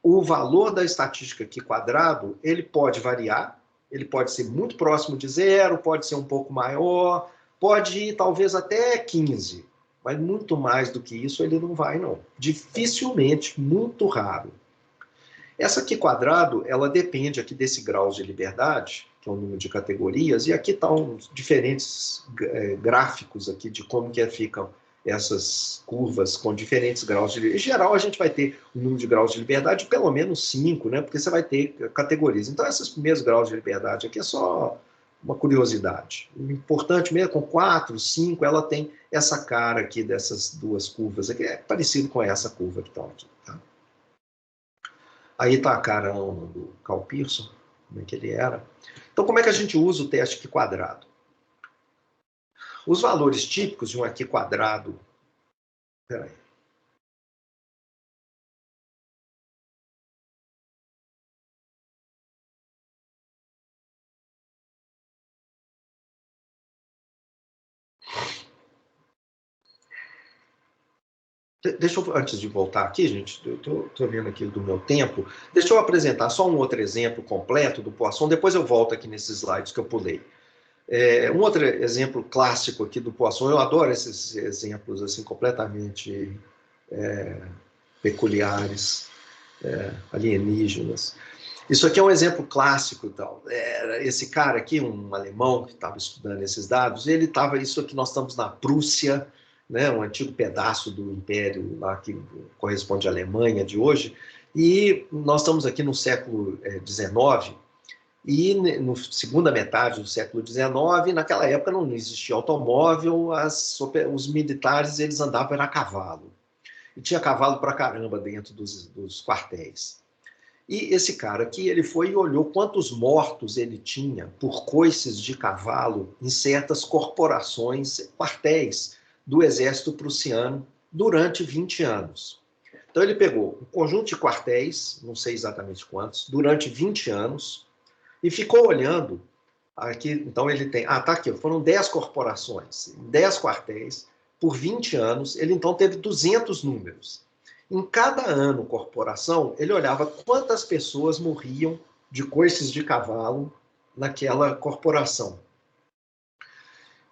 o valor da estatística Q quadrado, ele pode variar, ele pode ser muito próximo de 0, pode ser um pouco maior, pode ir talvez até 15, mas muito mais do que isso ele não vai, não. Dificilmente, muito raro. Essa Q quadrado, ela depende aqui desse grau de liberdade, que é o número de categorias, e aqui estão diferentes gráficos aqui de como que ficam essas curvas com diferentes graus de liberdade. Em geral, a gente vai ter um número de graus de liberdade de pelo menos 5, né? Porque você vai ter categorias. Então, esses primeiros graus de liberdade aqui é só uma curiosidade. O importante mesmo, com 4, 5, ela tem essa cara aqui dessas duas curvas aqui, é parecido com essa curva que está aqui, tá? Aí está a cara do Carl Pearson, como é que ele era. Então, como é que a gente usa o teste Q quadrado? Os valores típicos de um Q quadrado... Espera aí. Deixa eu, antes de voltar aqui, gente, eu estou vendo aqui do meu tempo, deixa eu apresentar só um outro exemplo completo do Poisson, depois eu volto aqui nesses slides que eu pulei. Um outro exemplo clássico aqui do Poisson, eu adoro esses exemplos assim completamente peculiares. alienígenas. Isso aqui é um exemplo clássico. Então. Esse cara aqui, um alemão que estava estudando esses dados, ele estava, isso aqui nós estamos na Prússia, né, um antigo pedaço do Império lá que corresponde à Alemanha de hoje, e nós estamos aqui no século XIX, e na segunda metade do século XIX, naquela época não existia automóvel, os militares eles andavam a cavalo. E tinha cavalo pra caramba dentro dos quartéis. E esse cara aqui, ele foi e olhou quantos mortos ele tinha por coices de cavalo em certas corporações, quartéis do exército prussiano durante 20 anos. Então ele pegou um conjunto de quartéis, não sei exatamente quantos, durante 20 anos, e ficou olhando. Aqui, então ele tem, tá aqui, foram 10 corporações, 10 quartéis, por 20 anos, ele então teve 200 números. Em cada ano, corporação, ele olhava quantas pessoas morriam de coices de cavalo naquela corporação.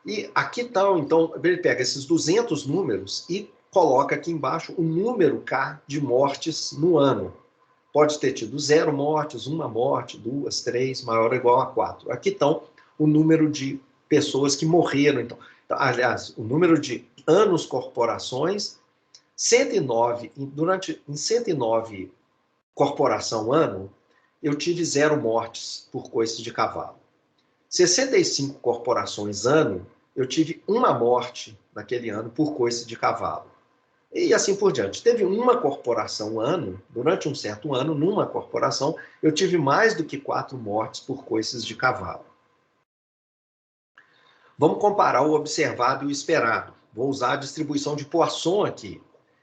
E aqui estão, então, ele pega esses 200 números e coloca aqui embaixo o número K de mortes no ano. Pode ter tido 0 mortes, 1 morte, 2, 3, maior ou igual a 4. Aqui estão o número de pessoas que morreram. Então, aliás, o número de anos corporações, 109, em 109 corporação ano, eu tive 0 mortes por coice de cavalo. 65 corporações ano, eu tive 1 morte naquele ano por coice de cavalo. E assim por diante. Teve uma corporação ano, durante um certo ano, numa corporação, eu tive mais do que 4 mortes por coices de cavalo. Vamos comparar o observado e o esperado. Vou usar a distribuição de Poisson aqui.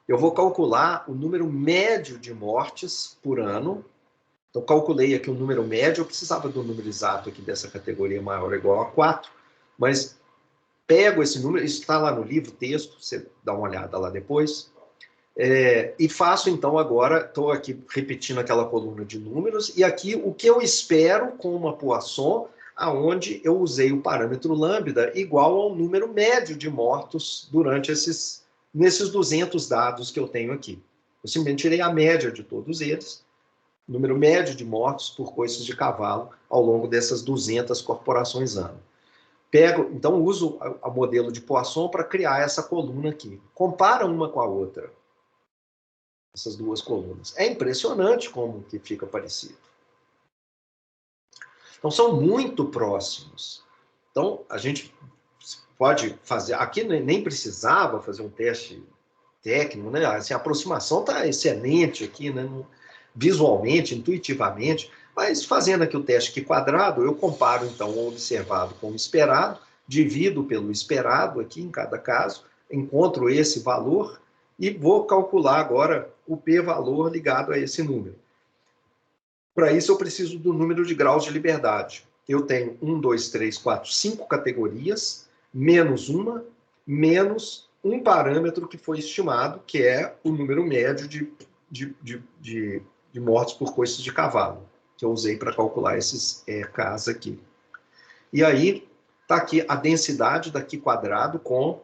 Eu vou calcular o número médio de mortes por ano. Então, calculei aqui o número médio. Eu precisava do número exato aqui dessa categoria maior ou igual a 4, mas pego esse número, isso está lá no livro, texto, você dá uma olhada lá depois, e faço então agora, estou aqui repetindo aquela coluna de números, e aqui o que eu espero com uma Poisson, aonde eu usei o parâmetro lambda igual ao número médio de mortos durante nesses 200 dados que eu tenho aqui. Eu simplesmente tirei a média de todos eles, número médio de mortos por coices de cavalo ao longo dessas 200 corporações ano. Então, uso o modelo de Poisson para criar essa coluna aqui. Compara uma com a outra, essas duas colunas. É impressionante como que fica parecido. Então, são muito próximos. Então, a gente pode fazer... Aqui nem precisava fazer um teste técnico, né? Assim, a aproximação está excelente aqui, né? Visualmente, intuitivamente. Mas fazendo aqui o teste aqui quadrado, eu comparo então o observado com o esperado, divido pelo esperado aqui em cada caso, encontro esse valor e vou calcular agora o p-valor ligado a esse número. Para isso eu preciso do número de graus de liberdade. Eu tenho 1, 2, 3, 4, 5 categorias, menos uma, menos um parâmetro que foi estimado, que é o número médio de mortes por coices de cavalo, que eu usei para calcular esses Ks aqui. E aí, está aqui a densidade daqui quadrado com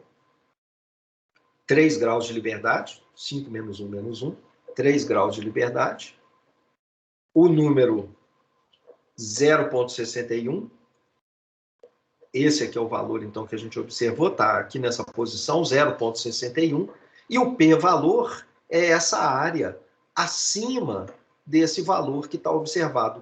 3 graus de liberdade, 5 menos 1 menos 1, 3 graus de liberdade. O número 0,61, esse aqui é o valor, então, que a gente observou, está aqui nessa posição, 0,61, e o p-valor é essa área acima desse valor que está observado.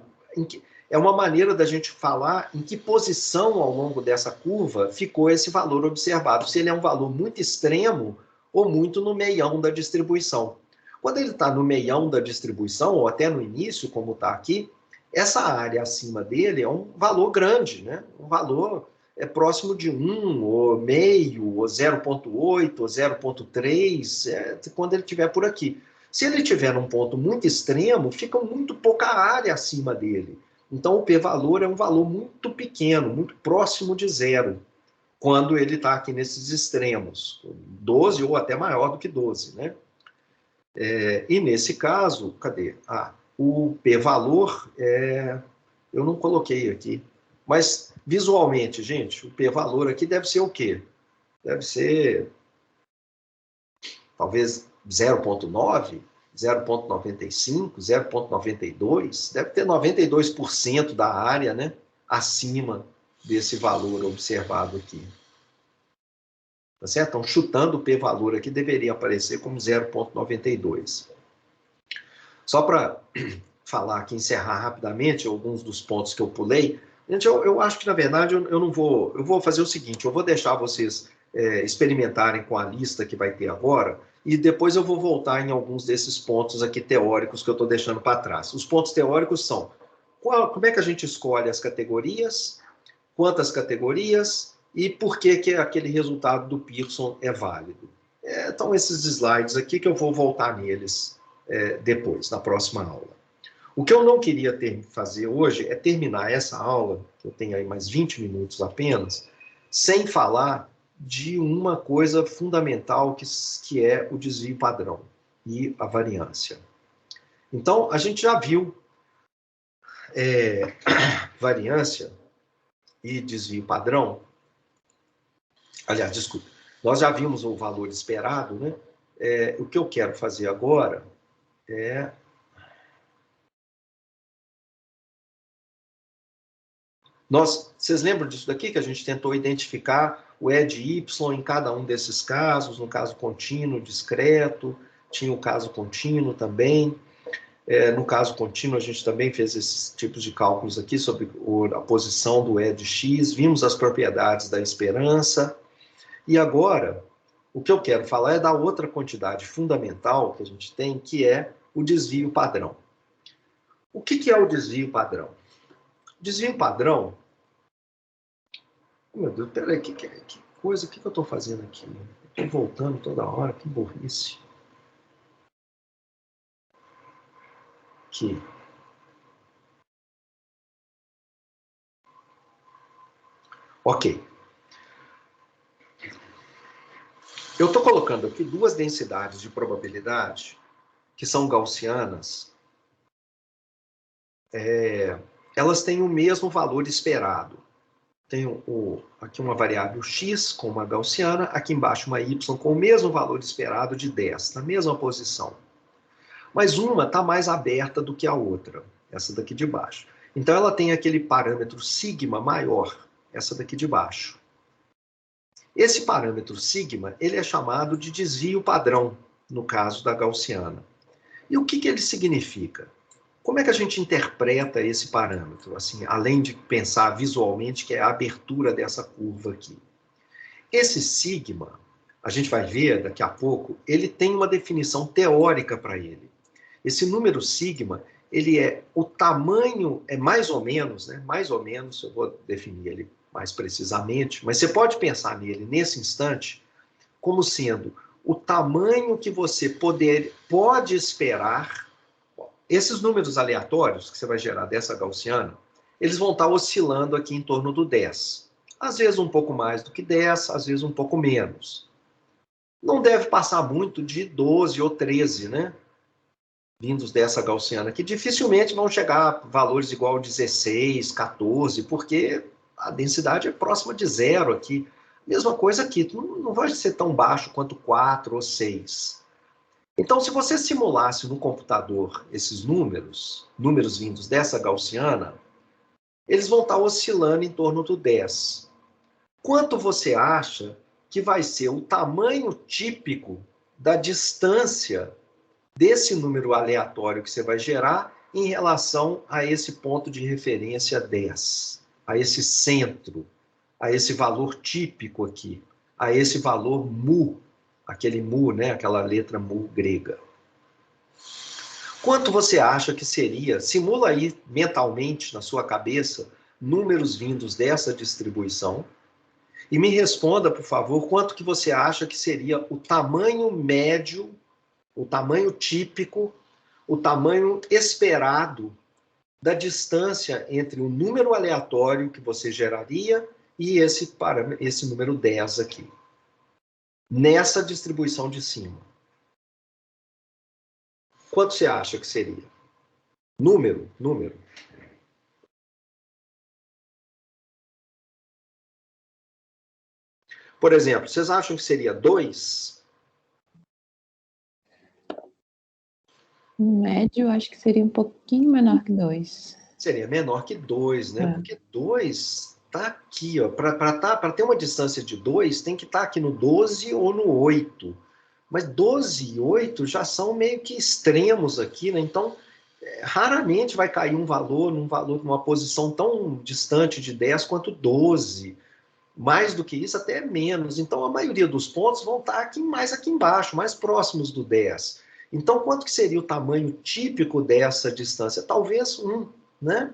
É uma maneira da gente falar em que posição ao longo dessa curva ficou esse valor observado, se ele é um valor muito extremo ou muito no meião da distribuição. Quando ele está no meião da distribuição, ou até no início, como está aqui, essa área acima dele é um valor grande, né? Um valor próximo de 1, ou meio, ou 0,8, ou 0,3, quando ele estiver por aqui. Se ele estiver num ponto muito extremo, fica muito pouca área acima dele. Então, o p-valor é um valor muito pequeno, muito próximo de 0, quando ele está aqui nesses extremos, 12 ou até maior do que 12, né? E nesse caso, cadê? O p-valor, eu não coloquei aqui, mas visualmente, gente, o p-valor aqui deve ser o quê? Deve ser, talvez, 0,9, 0,95, 0,92, deve ter 92% da área, né, acima desse valor observado aqui. Tá certo? Então, chutando o p-valor aqui, deveria aparecer como 0,92. Só para falar aqui, encerrar rapidamente alguns dos pontos que eu pulei, gente, eu acho que, na verdade, eu não vou... Eu vou fazer o seguinte, eu vou deixar vocês experimentarem com a lista que vai ter agora, e depois eu vou voltar em alguns desses pontos aqui teóricos que eu estou deixando para trás. Os pontos teóricos são como é que a gente escolhe as categorias, quantas categorias e por que aquele resultado do Pearson é válido. Então, esses slides aqui que eu vou voltar neles depois, na próxima aula. O que eu não queria fazer hoje é terminar essa aula, que eu tenho aí mais 20 minutos apenas, sem falar de uma coisa fundamental que é o desvio padrão e a variância. Então, a gente já viu variância e desvio padrão. Aliás, desculpa, nós já vimos o valor esperado, né? O que eu quero fazer agora é... Vocês lembram disso daqui, que a gente tentou identificar o E de Y em cada um desses casos, no caso contínuo, discreto, tinha o caso contínuo também. No caso contínuo, a gente também fez esses tipos de cálculos aqui sobre a posição do E de X, vimos as propriedades da esperança. E agora, o que eu quero falar é da outra quantidade fundamental que a gente tem, que é o desvio padrão. O que é o desvio padrão? O desvio padrão... Meu Deus, peraí, que coisa, o que eu estou fazendo aqui? Estou voltando toda hora, que burrice. Aqui. Ok. Eu estou colocando aqui duas densidades de probabilidade que são gaussianas. Elas têm o mesmo valor esperado. Tenho aqui uma variável x com uma gaussiana, aqui embaixo uma y com o mesmo valor esperado de 10, na mesma posição. Mas uma está mais aberta do que a outra, essa daqui de baixo. Então ela tem aquele parâmetro sigma maior, essa daqui de baixo. Esse parâmetro sigma, ele é chamado de desvio padrão, no caso da gaussiana. E o que ele significa? Como é que a gente interpreta esse parâmetro, assim, além de pensar visualmente que é a abertura dessa curva aqui? Esse sigma, a gente vai ver daqui a pouco, ele tem uma definição teórica para ele. Esse número sigma, ele é o tamanho, mais ou menos, né? Mais ou menos, eu vou definir ele mais precisamente, mas você pode pensar nele, nesse instante, como sendo o tamanho que você pode esperar. Esses números aleatórios que você vai gerar dessa gaussiana, eles vão estar oscilando aqui em torno do 10. Às vezes um pouco mais do que 10, às vezes um pouco menos. Não deve passar muito de 12 ou 13, né? Vindos dessa gaussiana, que dificilmente vão chegar a valores igual a 16, 14, porque a densidade é próxima de zero aqui. Mesma coisa aqui, não vai ser tão baixo quanto 4 ou 6. Então, se você simulasse no computador esses números vindos dessa gaussiana, eles vão estar oscilando em torno do 10. Quanto você acha que vai ser o tamanho típico da distância desse número aleatório que você vai gerar em relação a esse ponto de referência 10, a esse centro, a esse valor típico aqui, a esse valor mu, aquele mu, né, aquela letra mu grega. Quanto você acha que seria? Simula aí mentalmente, na sua cabeça, números vindos dessa distribuição e me responda, por favor, quanto que você acha que seria o tamanho médio, o tamanho típico, o tamanho esperado da distância entre o número aleatório que você geraria e esse número 10 aqui. Nessa distribuição de cima. Quanto você acha que seria? Número. Por exemplo, vocês acham que seria 2? Médio, acho que seria um pouquinho menor que 2. Seria menor que 2, né? É. Porque 2 está aqui, ó. Para ter uma distância de 2, tem que estar aqui no 12 ou no 8. Mas 12 e 8 já são meio que extremos aqui, né? Então, raramente vai cair um valor numa posição tão distante de 10 quanto 12. Mais do que isso, até menos. Então, a maioria dos pontos vão estar mais aqui embaixo, mais próximos do 10. Então, quanto que seria o tamanho típico dessa distância? Talvez 1, né?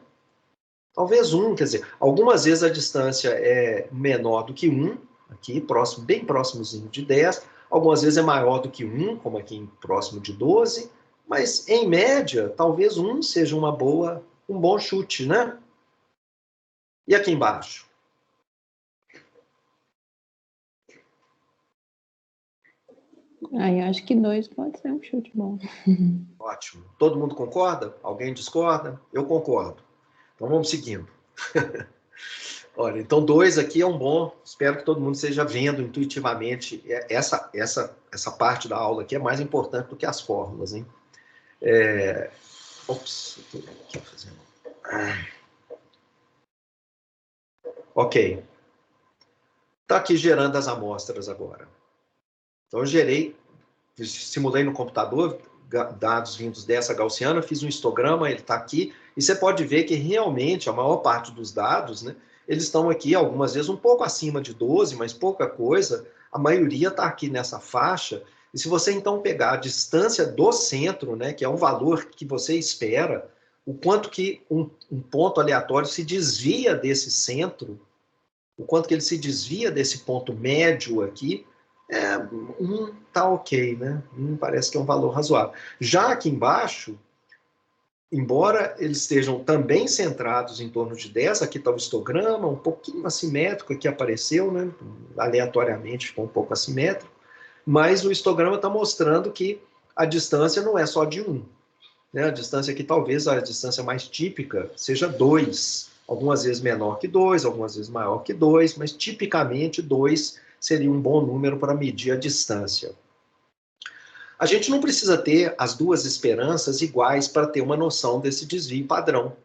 Talvez 1, quer dizer, algumas vezes a distância é menor do que 1, aqui, próximo, bem próximozinho de 10. Algumas vezes é maior do que 1, como aqui próximo de 12. Mas, em média, talvez 1 seja um bom chute, né? E aqui embaixo? Aí acho que 2 pode ser um chute bom. Ótimo. Todo mundo concorda? Alguém discorda? Eu concordo. Então vamos seguindo. Olha, então 2 aqui é um bom. Espero que todo mundo esteja vendo intuitivamente. Essa parte da aula aqui é mais importante do que as fórmulas, hein? Ops, eu tô aqui fazendo. Ok. Está aqui gerando as amostras agora. Então eu simulei no computador dados vindos dessa gaussiana, fiz um histograma, ele está aqui, e você pode ver que realmente a maior parte dos dados, né, eles estão aqui, algumas vezes um pouco acima de 12, mas pouca coisa, a maioria está aqui nessa faixa, e se você então pegar a distância do centro, né, que é um valor que você espera, o quanto que um ponto aleatório se desvia desse centro, o quanto que ele se desvia desse ponto médio aqui, tá ok, né? Parece que é um valor razoável. Já aqui embaixo, embora eles estejam também centrados em torno de 10, aqui está o histograma, um pouquinho assimétrico, aqui apareceu, né? Aleatoriamente ficou um pouco assimétrico, mas o histograma está mostrando que a distância não é só de 1. Né? A distância aqui, talvez a distância mais típica seja 2. Algumas vezes menor que 2, algumas vezes maior que 2, mas tipicamente 2 seria um bom número para medir a distância. A gente não precisa ter as duas esperanças iguais para ter uma noção desse desvio padrão.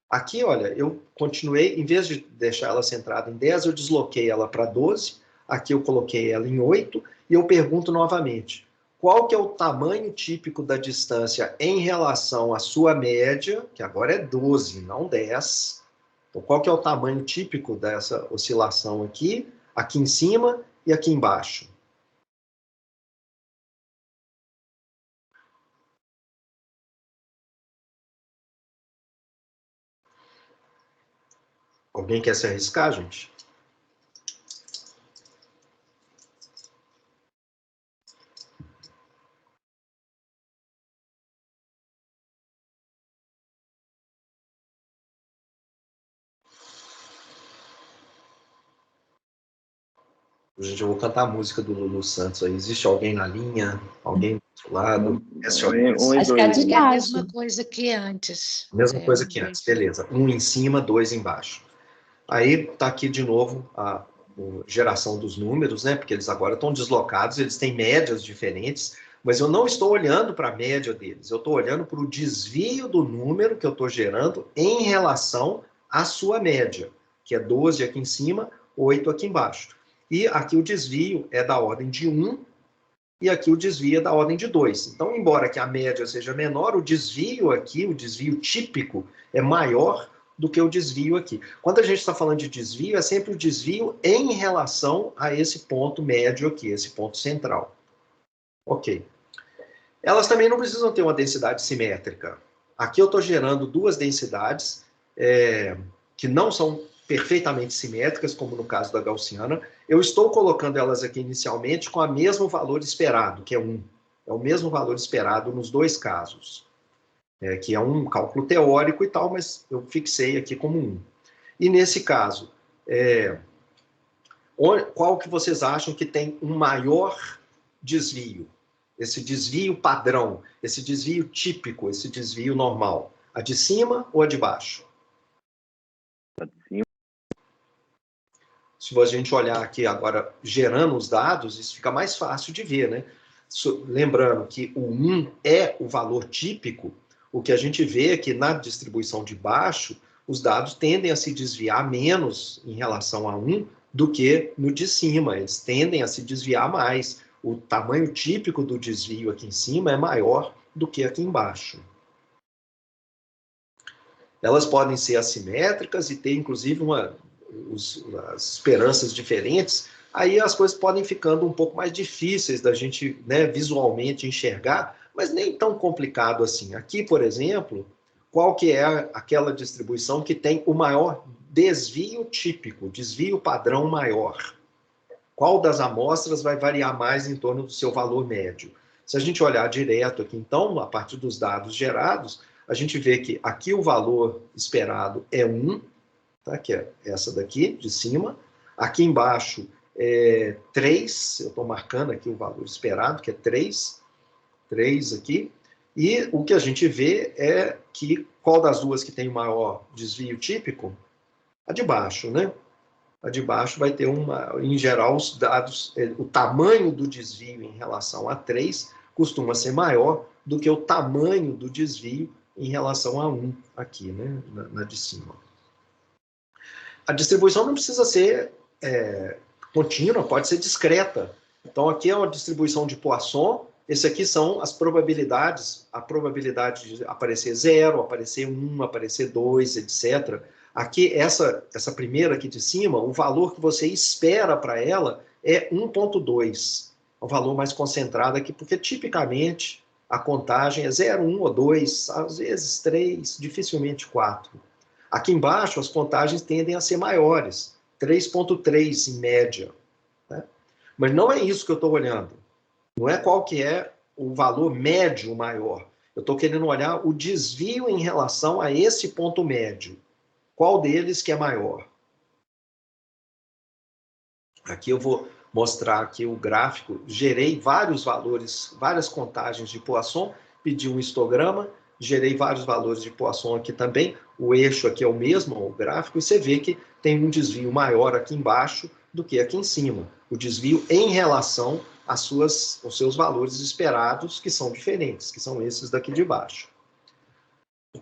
Aqui, olha, eu continuei, em vez de deixar ela centrada em 10, eu desloquei ela para 12, aqui eu coloquei ela em 8, e eu pergunto novamente, qual que é o tamanho típico da distância em relação à sua média, que agora é 12, não 10. Então, qual que é o tamanho típico dessa oscilação aqui em cima e aqui embaixo? Alguém quer se arriscar, gente? Gente, eu vou cantar a música do Lulu Santos aí. Existe alguém na linha? Alguém do outro lado? Acho que é a mesma coisa que antes. Mesma coisa que antes, beleza. 1 em cima, 2 embaixo. Aí tá aqui de novo a geração dos números, né? Porque eles agora estão deslocados, eles têm médias diferentes, mas eu não estou olhando para a média deles, eu estou olhando para o desvio do número que eu estou gerando em relação à sua média, que é 12 aqui em cima, 8 aqui embaixo. E aqui o desvio é da ordem de 1, e aqui o desvio é da ordem de 2. Então, embora que a média seja menor, o desvio aqui, o desvio típico, é maior do que o desvio aqui. Quando a gente está falando de desvio, é sempre o desvio em relação a esse ponto médio aqui, esse ponto central. Ok. Elas também não precisam ter uma densidade simétrica. Aqui eu estou gerando duas densidades que não são perfeitamente simétricas, como no caso da gaussiana. Eu estou colocando elas aqui inicialmente com o mesmo valor esperado, que é 1. É o mesmo valor esperado nos dois casos. Que é um cálculo teórico e tal, mas eu fixei aqui como 1. E nesse caso, qual que vocês acham que tem um maior desvio? Esse desvio padrão, esse desvio típico, esse desvio normal? A de cima ou a de baixo? A de cima. Se a gente olhar aqui agora, gerando os dados, isso fica mais fácil de ver, né? lembrando que o 1 é o valor típico, o que a gente vê é que na distribuição de baixo, os dados tendem a se desviar menos em relação a 1 do que no de cima, eles tendem a se desviar mais. O tamanho típico do desvio aqui em cima é maior do que aqui embaixo. Elas podem ser assimétricas e ter, inclusive, as esperanças diferentes. Aí as coisas podem ficando um pouco mais difíceis da gente, né, visualmente enxergar, mas nem tão complicado assim. Aqui, por exemplo, qual que é aquela distribuição que tem o maior desvio típico, desvio padrão maior? Qual das amostras vai variar mais em torno do seu valor médio? Se a gente olhar direto aqui, então, a partir dos dados gerados, a gente vê que aqui o valor esperado é 1, tá? Que é essa daqui, de cima. Aqui embaixo é 3, eu estou marcando aqui o valor esperado, que é 3 aqui. E o que a gente vê é que qual das duas que tem o maior desvio típico? A de baixo, né? A de baixo vai ter em geral, os dados, o tamanho do desvio em relação a 3 costuma ser maior do que o tamanho do desvio em relação a 1 aqui, né? Na de cima. A distribuição não precisa ser contínua, pode ser discreta. Então, aqui é uma distribuição de Poisson. Esse aqui são as probabilidades, a probabilidade de aparecer 0, aparecer 1, aparecer 2, etc. Aqui, essa primeira aqui de cima, o valor que você espera para ela é 1,2. É um valor mais concentrado aqui, porque tipicamente a contagem é 0, 1 ou 2, às vezes 3, dificilmente 4. Aqui embaixo, as contagens tendem a ser maiores, 3,3 em média. Né? Mas não é isso que eu estou olhando. Não é qual que é o valor médio maior. Eu estou querendo olhar o desvio em relação a esse ponto médio. Qual deles que é maior? Aqui eu vou mostrar aqui o gráfico. Gerei vários valores, várias contagens de Poisson, pedi um histograma, gerei vários valores de Poisson aqui também. O eixo aqui é o mesmo, o gráfico, e você vê que tem um desvio maior aqui embaixo do que aqui em cima. O desvio em relação aos seus valores esperados, que são diferentes, que são esses daqui de baixo.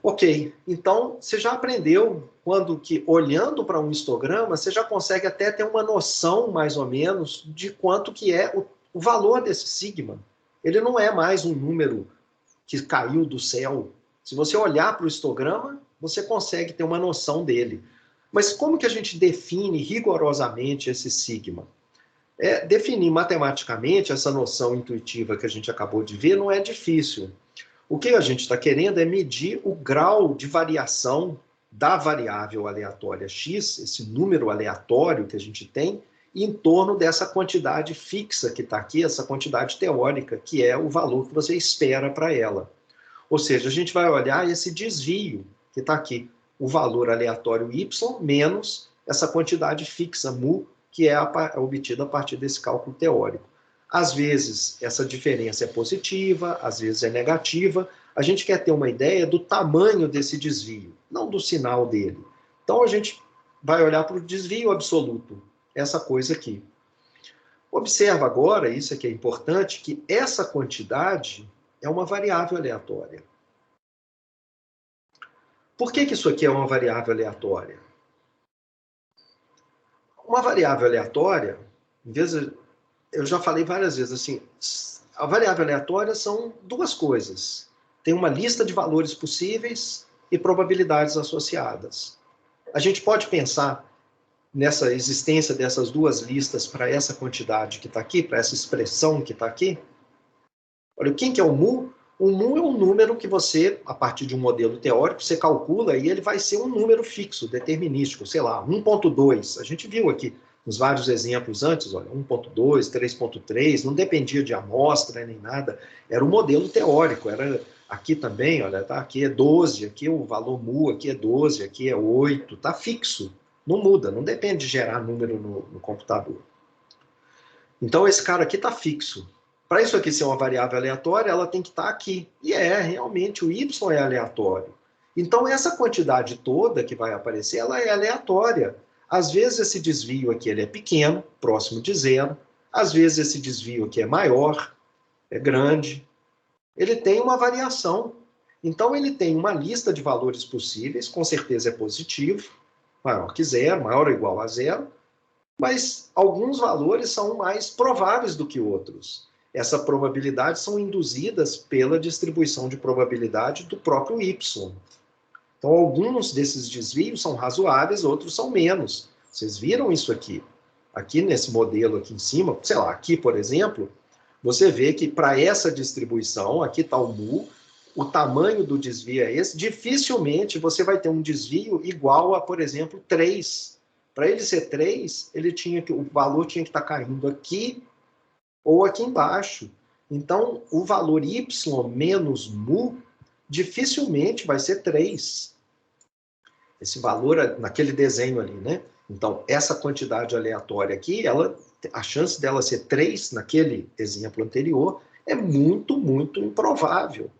Ok, então você já aprendeu quando que, olhando para um histograma, você já consegue até ter uma noção, mais ou menos, de quanto que é o valor desse sigma. Ele não é mais um número que caiu do céu. Se você olhar para o histograma, você consegue ter uma noção dele. Mas como que a gente define rigorosamente esse sigma? Definir matematicamente essa noção intuitiva que a gente acabou de ver não é difícil. O que a gente está querendo é medir o grau de variação da variável aleatória x, esse número aleatório que a gente tem, em torno dessa quantidade fixa que está aqui, essa quantidade teórica, que é o valor que você espera para ela. Ou seja, a gente vai olhar esse desvio que está aqui, o valor aleatório y menos essa quantidade fixa, mu, que é obtida a partir desse cálculo teórico. Às vezes, essa diferença é positiva, às vezes é negativa. A gente quer ter uma ideia do tamanho desse desvio, não do sinal dele. Então, a gente vai olhar para o desvio absoluto, essa coisa aqui. Observa agora, isso aqui é importante, que essa quantidade é uma variável aleatória. Por que isso aqui é uma variável aleatória? Uma variável aleatória, em vez de, eu já falei várias vezes, assim, a variável aleatória são duas coisas. Tem uma lista de valores possíveis e probabilidades associadas. A gente pode pensar nessa existência dessas duas listas para essa quantidade que está aqui, para essa expressão que está aqui. Olha, quem que é o mu? O mu é um número que você, a partir de um modelo teórico, você calcula e ele vai ser um número fixo, determinístico, sei lá, 1,2. A gente viu aqui nos vários exemplos antes, olha, 1,2, 3,3, não dependia de amostra nem nada, era um modelo teórico, era aqui também, olha, tá, aqui é 12, aqui o valor mu, aqui é 12, aqui é 8, tá fixo, não muda, não depende de gerar número no computador. Então esse cara aqui tá fixo. Para isso aqui ser uma variável aleatória, ela tem que estar aqui. E realmente, o y é aleatório. Então, essa quantidade toda que vai aparecer, ela é aleatória. Às vezes, esse desvio aqui ele é pequeno, próximo de zero. Às vezes, esse desvio aqui é maior. é grande, ele tem uma variação. Então, ele tem uma lista de valores possíveis, com certeza é positivo, maior que zero, maior ou igual a zero, mas alguns valores são mais prováveis do que outros. Essa probabilidade são induzidas pela distribuição de probabilidade do próprio Y. Então, alguns desses desvios são razoáveis, outros são menos. Vocês viram isso aqui? Aqui nesse modelo aqui em cima, sei lá, aqui, por exemplo, você vê que para essa distribuição, aqui está o mu, o tamanho do desvio é esse, dificilmente você vai ter um desvio igual a, por exemplo, 3. Para ele ser 3, o valor tinha que estar caindo aqui ou aqui embaixo. Então, o valor y menos mu dificilmente vai ser 3. Esse valor naquele desenho ali, né? Então, essa quantidade aleatória aqui, a chance dela ser 3 naquele exemplo anterior é muito, muito improvável.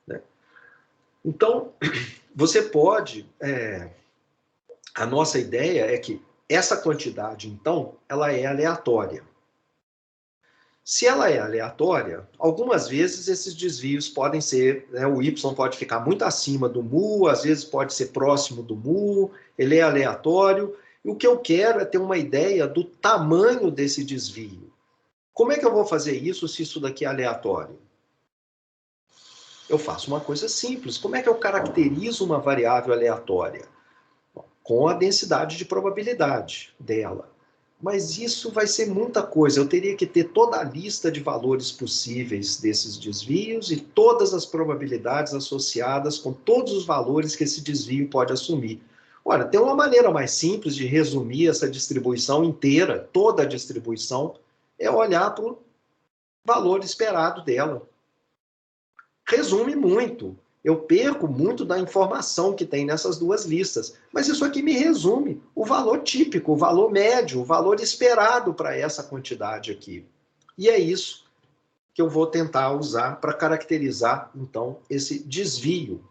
Né? Então, você pode... a nossa ideia é que essa quantidade, então, ela é aleatória. Se ela é aleatória, algumas vezes esses desvios podem ser, né, o y pode ficar muito acima do mu, às vezes pode ser próximo do mu, ele é aleatório, e o que eu quero é ter uma ideia do tamanho desse desvio. Como é que eu vou fazer isso se isso daqui é aleatório? Eu faço uma coisa simples. Como é que eu caracterizo uma variável aleatória? Com a densidade de probabilidade dela. Mas isso vai ser muita coisa. Eu teria que ter toda a lista de valores possíveis desses desvios e todas as probabilidades associadas com todos os valores que esse desvio pode assumir. Olha, tem uma maneira mais simples de resumir essa distribuição inteira, toda a distribuição, é olhar para o valor esperado dela. Resume muito. Eu perco muito da informação que tem nessas duas listas. Mas isso aqui me resume o valor típico, o valor médio, o valor esperado para essa quantidade aqui. E é isso que eu vou tentar usar para caracterizar, então, esse desvio.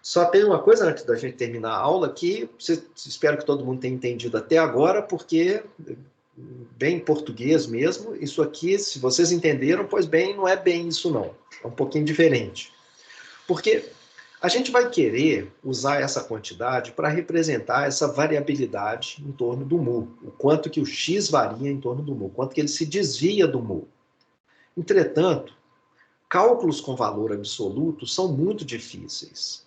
Só tem uma coisa antes da gente terminar a aula que espero que todo mundo tenha entendido até agora, porque, bem em português mesmo, isso aqui, se vocês entenderam, pois bem, não é bem isso não. É um pouquinho diferente. Porque a gente vai querer usar essa quantidade para representar essa variabilidade em torno do mu, o quanto que o x varia em torno do mu, o quanto que ele se desvia do mu. Entretanto, cálculos com valor absoluto são muito difíceis.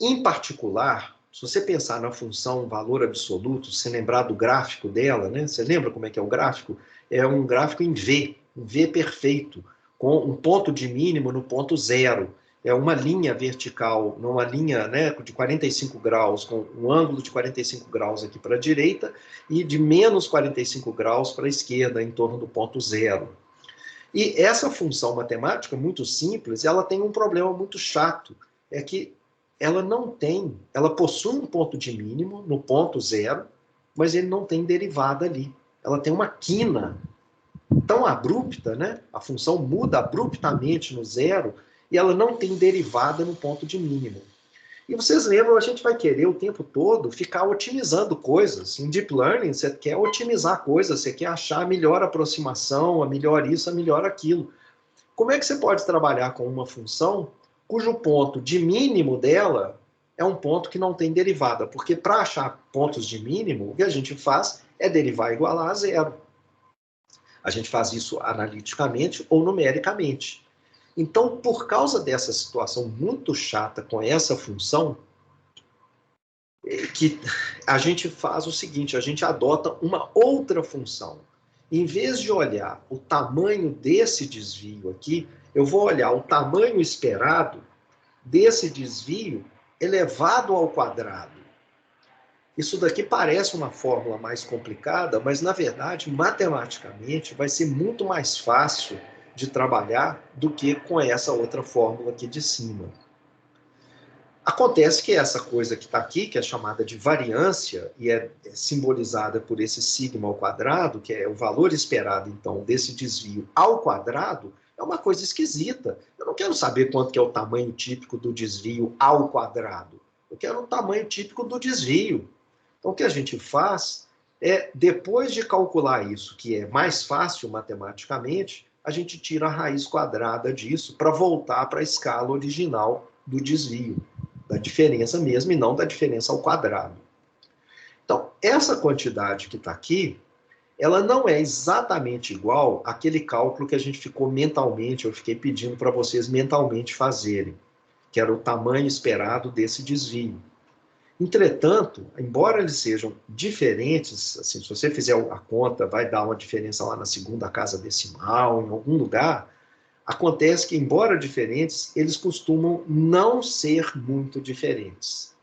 Em particular, se você pensar na função valor absoluto, se lembrar do gráfico dela, né? Você lembra como é que é o gráfico? É um gráfico em V, um V perfeito, com um ponto de mínimo no ponto zero. É uma linha vertical, uma linha, né, de 45 graus, com um ângulo de 45 graus aqui para a direita e de menos 45 graus para a esquerda, em torno do ponto zero. E essa função matemática, muito simples, ela tem um problema muito chato, é que ela possui um ponto de mínimo no ponto zero, mas ele não tem derivada ali. Ela tem uma quina tão abrupta, né? A função muda abruptamente no zero, e ela não tem derivada no ponto de mínimo. E vocês lembram, a gente vai querer o tempo todo ficar otimizando coisas. Em Deep Learning, você quer otimizar coisas, você quer achar a melhor aproximação, a melhor isso, a melhor aquilo. Como é que você pode trabalhar com uma função cujo ponto de mínimo dela é um ponto que não tem derivada? Porque para achar pontos de mínimo, o que a gente faz é derivar e igualar a zero. A gente faz isso analiticamente ou numericamente. Então, por causa dessa situação muito chata com essa função, que a gente faz o seguinte, a gente adota uma outra função. Em vez de olhar o tamanho desse desvio aqui, eu vou olhar o tamanho esperado desse desvio elevado ao quadrado. Isso daqui parece uma fórmula mais complicada, mas, na verdade, matematicamente, vai ser muito mais fácil de trabalhar do que com essa outra fórmula aqui de cima. Acontece que essa coisa que está aqui, que é chamada de variância, e é simbolizada por esse sigma ao quadrado, que é o valor esperado, então, desse desvio ao quadrado, é uma coisa esquisita. Eu não quero saber quanto que é o tamanho típico do desvio ao quadrado. Eu quero o tamanho típico do desvio. Então, o que a gente faz depois de calcular isso, que é mais fácil matematicamente, a gente tira a raiz quadrada disso para voltar para a escala original do desvio, da diferença mesmo, e não da diferença ao quadrado. Então, essa quantidade que está aqui, ela não é exatamente igual àquele cálculo que a gente ficou mentalmente, eu fiquei pedindo para vocês mentalmente fazerem, que era o tamanho esperado desse desvio. Entretanto, embora eles sejam diferentes, assim, se você fizer a conta, vai dar uma diferença lá na segunda casa decimal, em algum lugar, acontece que, embora diferentes, eles costumam não ser muito diferentes.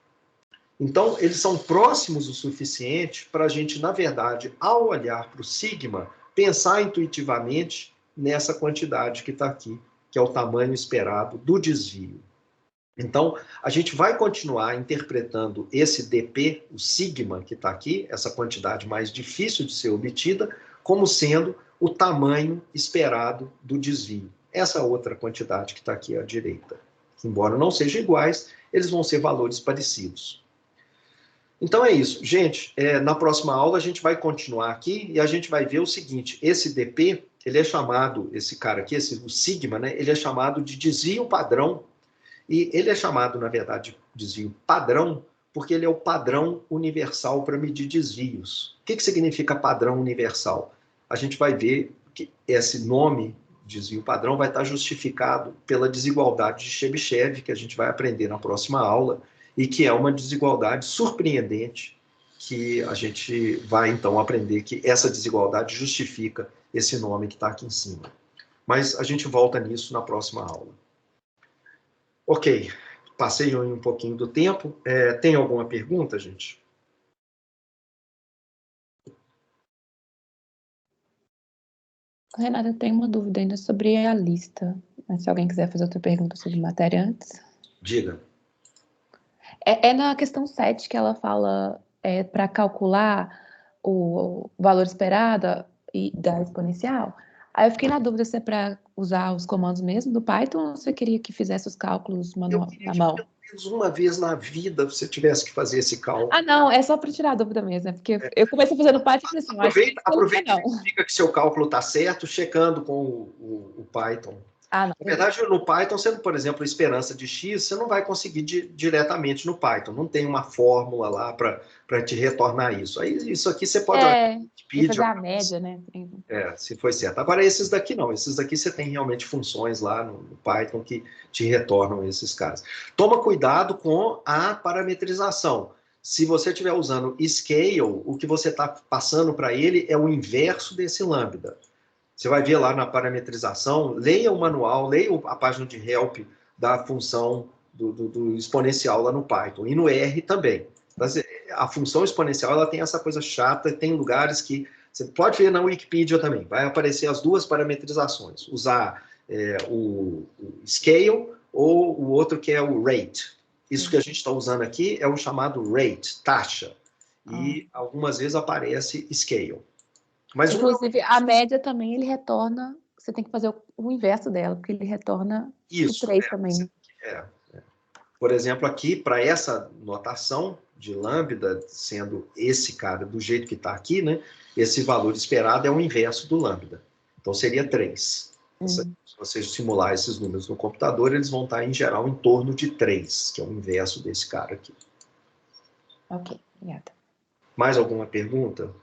Então, eles são próximos o suficiente para a gente, na verdade, ao olhar para o sigma, pensar intuitivamente nessa quantidade que está aqui, que é o tamanho esperado do desvio. Então, a gente vai continuar interpretando esse dp, o sigma que está aqui, essa quantidade mais difícil de ser obtida, como sendo o tamanho esperado do desvio. Essa outra quantidade que está aqui à direita. Embora não sejam iguais, eles vão ser valores parecidos. Então é isso. Gente, na próxima aula a gente vai continuar aqui e a gente vai ver o seguinte, esse dp, ele é chamado, esse cara aqui, o sigma, né, ele é chamado de desvio padrão. E ele é chamado, na verdade, de desvio padrão, porque ele é o padrão universal para medir desvios. O que significa padrão universal? A gente vai ver que esse nome, desvio padrão, vai estar justificado pela desigualdade de Chebyshev, que a gente vai aprender na próxima aula, e que é uma desigualdade surpreendente, que a gente vai, então, aprender que essa desigualdade justifica esse nome que está aqui em cima. Mas a gente volta nisso na próxima aula. Ok, passei um pouquinho do tempo. Tem alguma pergunta, gente? Renata, eu tenho uma dúvida ainda sobre a lista. Mas se alguém quiser fazer outra pergunta sobre matéria antes. Diga. É na questão 7 que ela fala para calcular o valor esperado da exponencial. Aí eu fiquei na dúvida se é para usar os comandos mesmo do Python ou você queria que fizesse os cálculos na mão. Pelo menos uma vez na vida você tivesse que fazer esse cálculo. Ah, não, é só para tirar a dúvida mesmo, né? Porque eu comecei fazendo Python e falei assim, aproveita e verifica que seu cálculo está certo, checando com o Python. Ah, não. Na verdade, no Python, sendo, por exemplo, esperança de x, você não vai conseguir diretamente no Python. Não tem uma fórmula lá para te retornar isso. Aí, isso aqui você pode fazer a média, né? Se foi certo. Agora, esses daqui não. Esses daqui você tem realmente funções lá no Python que te retornam esses casos. Toma cuidado com a parametrização. Se você estiver usando scale, o que você está passando para ele é o inverso desse lambda. Você vai ver lá na parametrização, leia o manual, leia a página de help da função do exponencial lá no Python. E no R também. Mas a função exponencial ela tem essa coisa chata, tem lugares que você pode ver na Wikipedia também, vai aparecer as duas parametrizações, usar o scale ou o outro que é o rate. Isso que a gente está usando aqui é o chamado rate, taxa, e algumas vezes aparece scale. Mas inclusive, a média também ele retorna, você tem que fazer o inverso dela, porque ele retorna o 3 também. Por exemplo, aqui, para essa notação de lambda, sendo esse cara do jeito que está aqui, né, esse valor esperado é o inverso do lambda. Então, seria 3. Se você simular esses números no computador, eles vão estar, em geral, em torno de 3, que é o inverso desse cara aqui. Ok, obrigada. Mais alguma pergunta?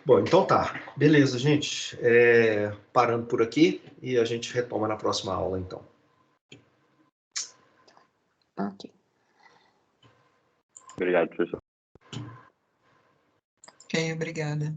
Bom, então tá. Beleza, gente. Parando por aqui e a gente retoma na próxima aula, então. Ok. Obrigado, professor. Ok, obrigada.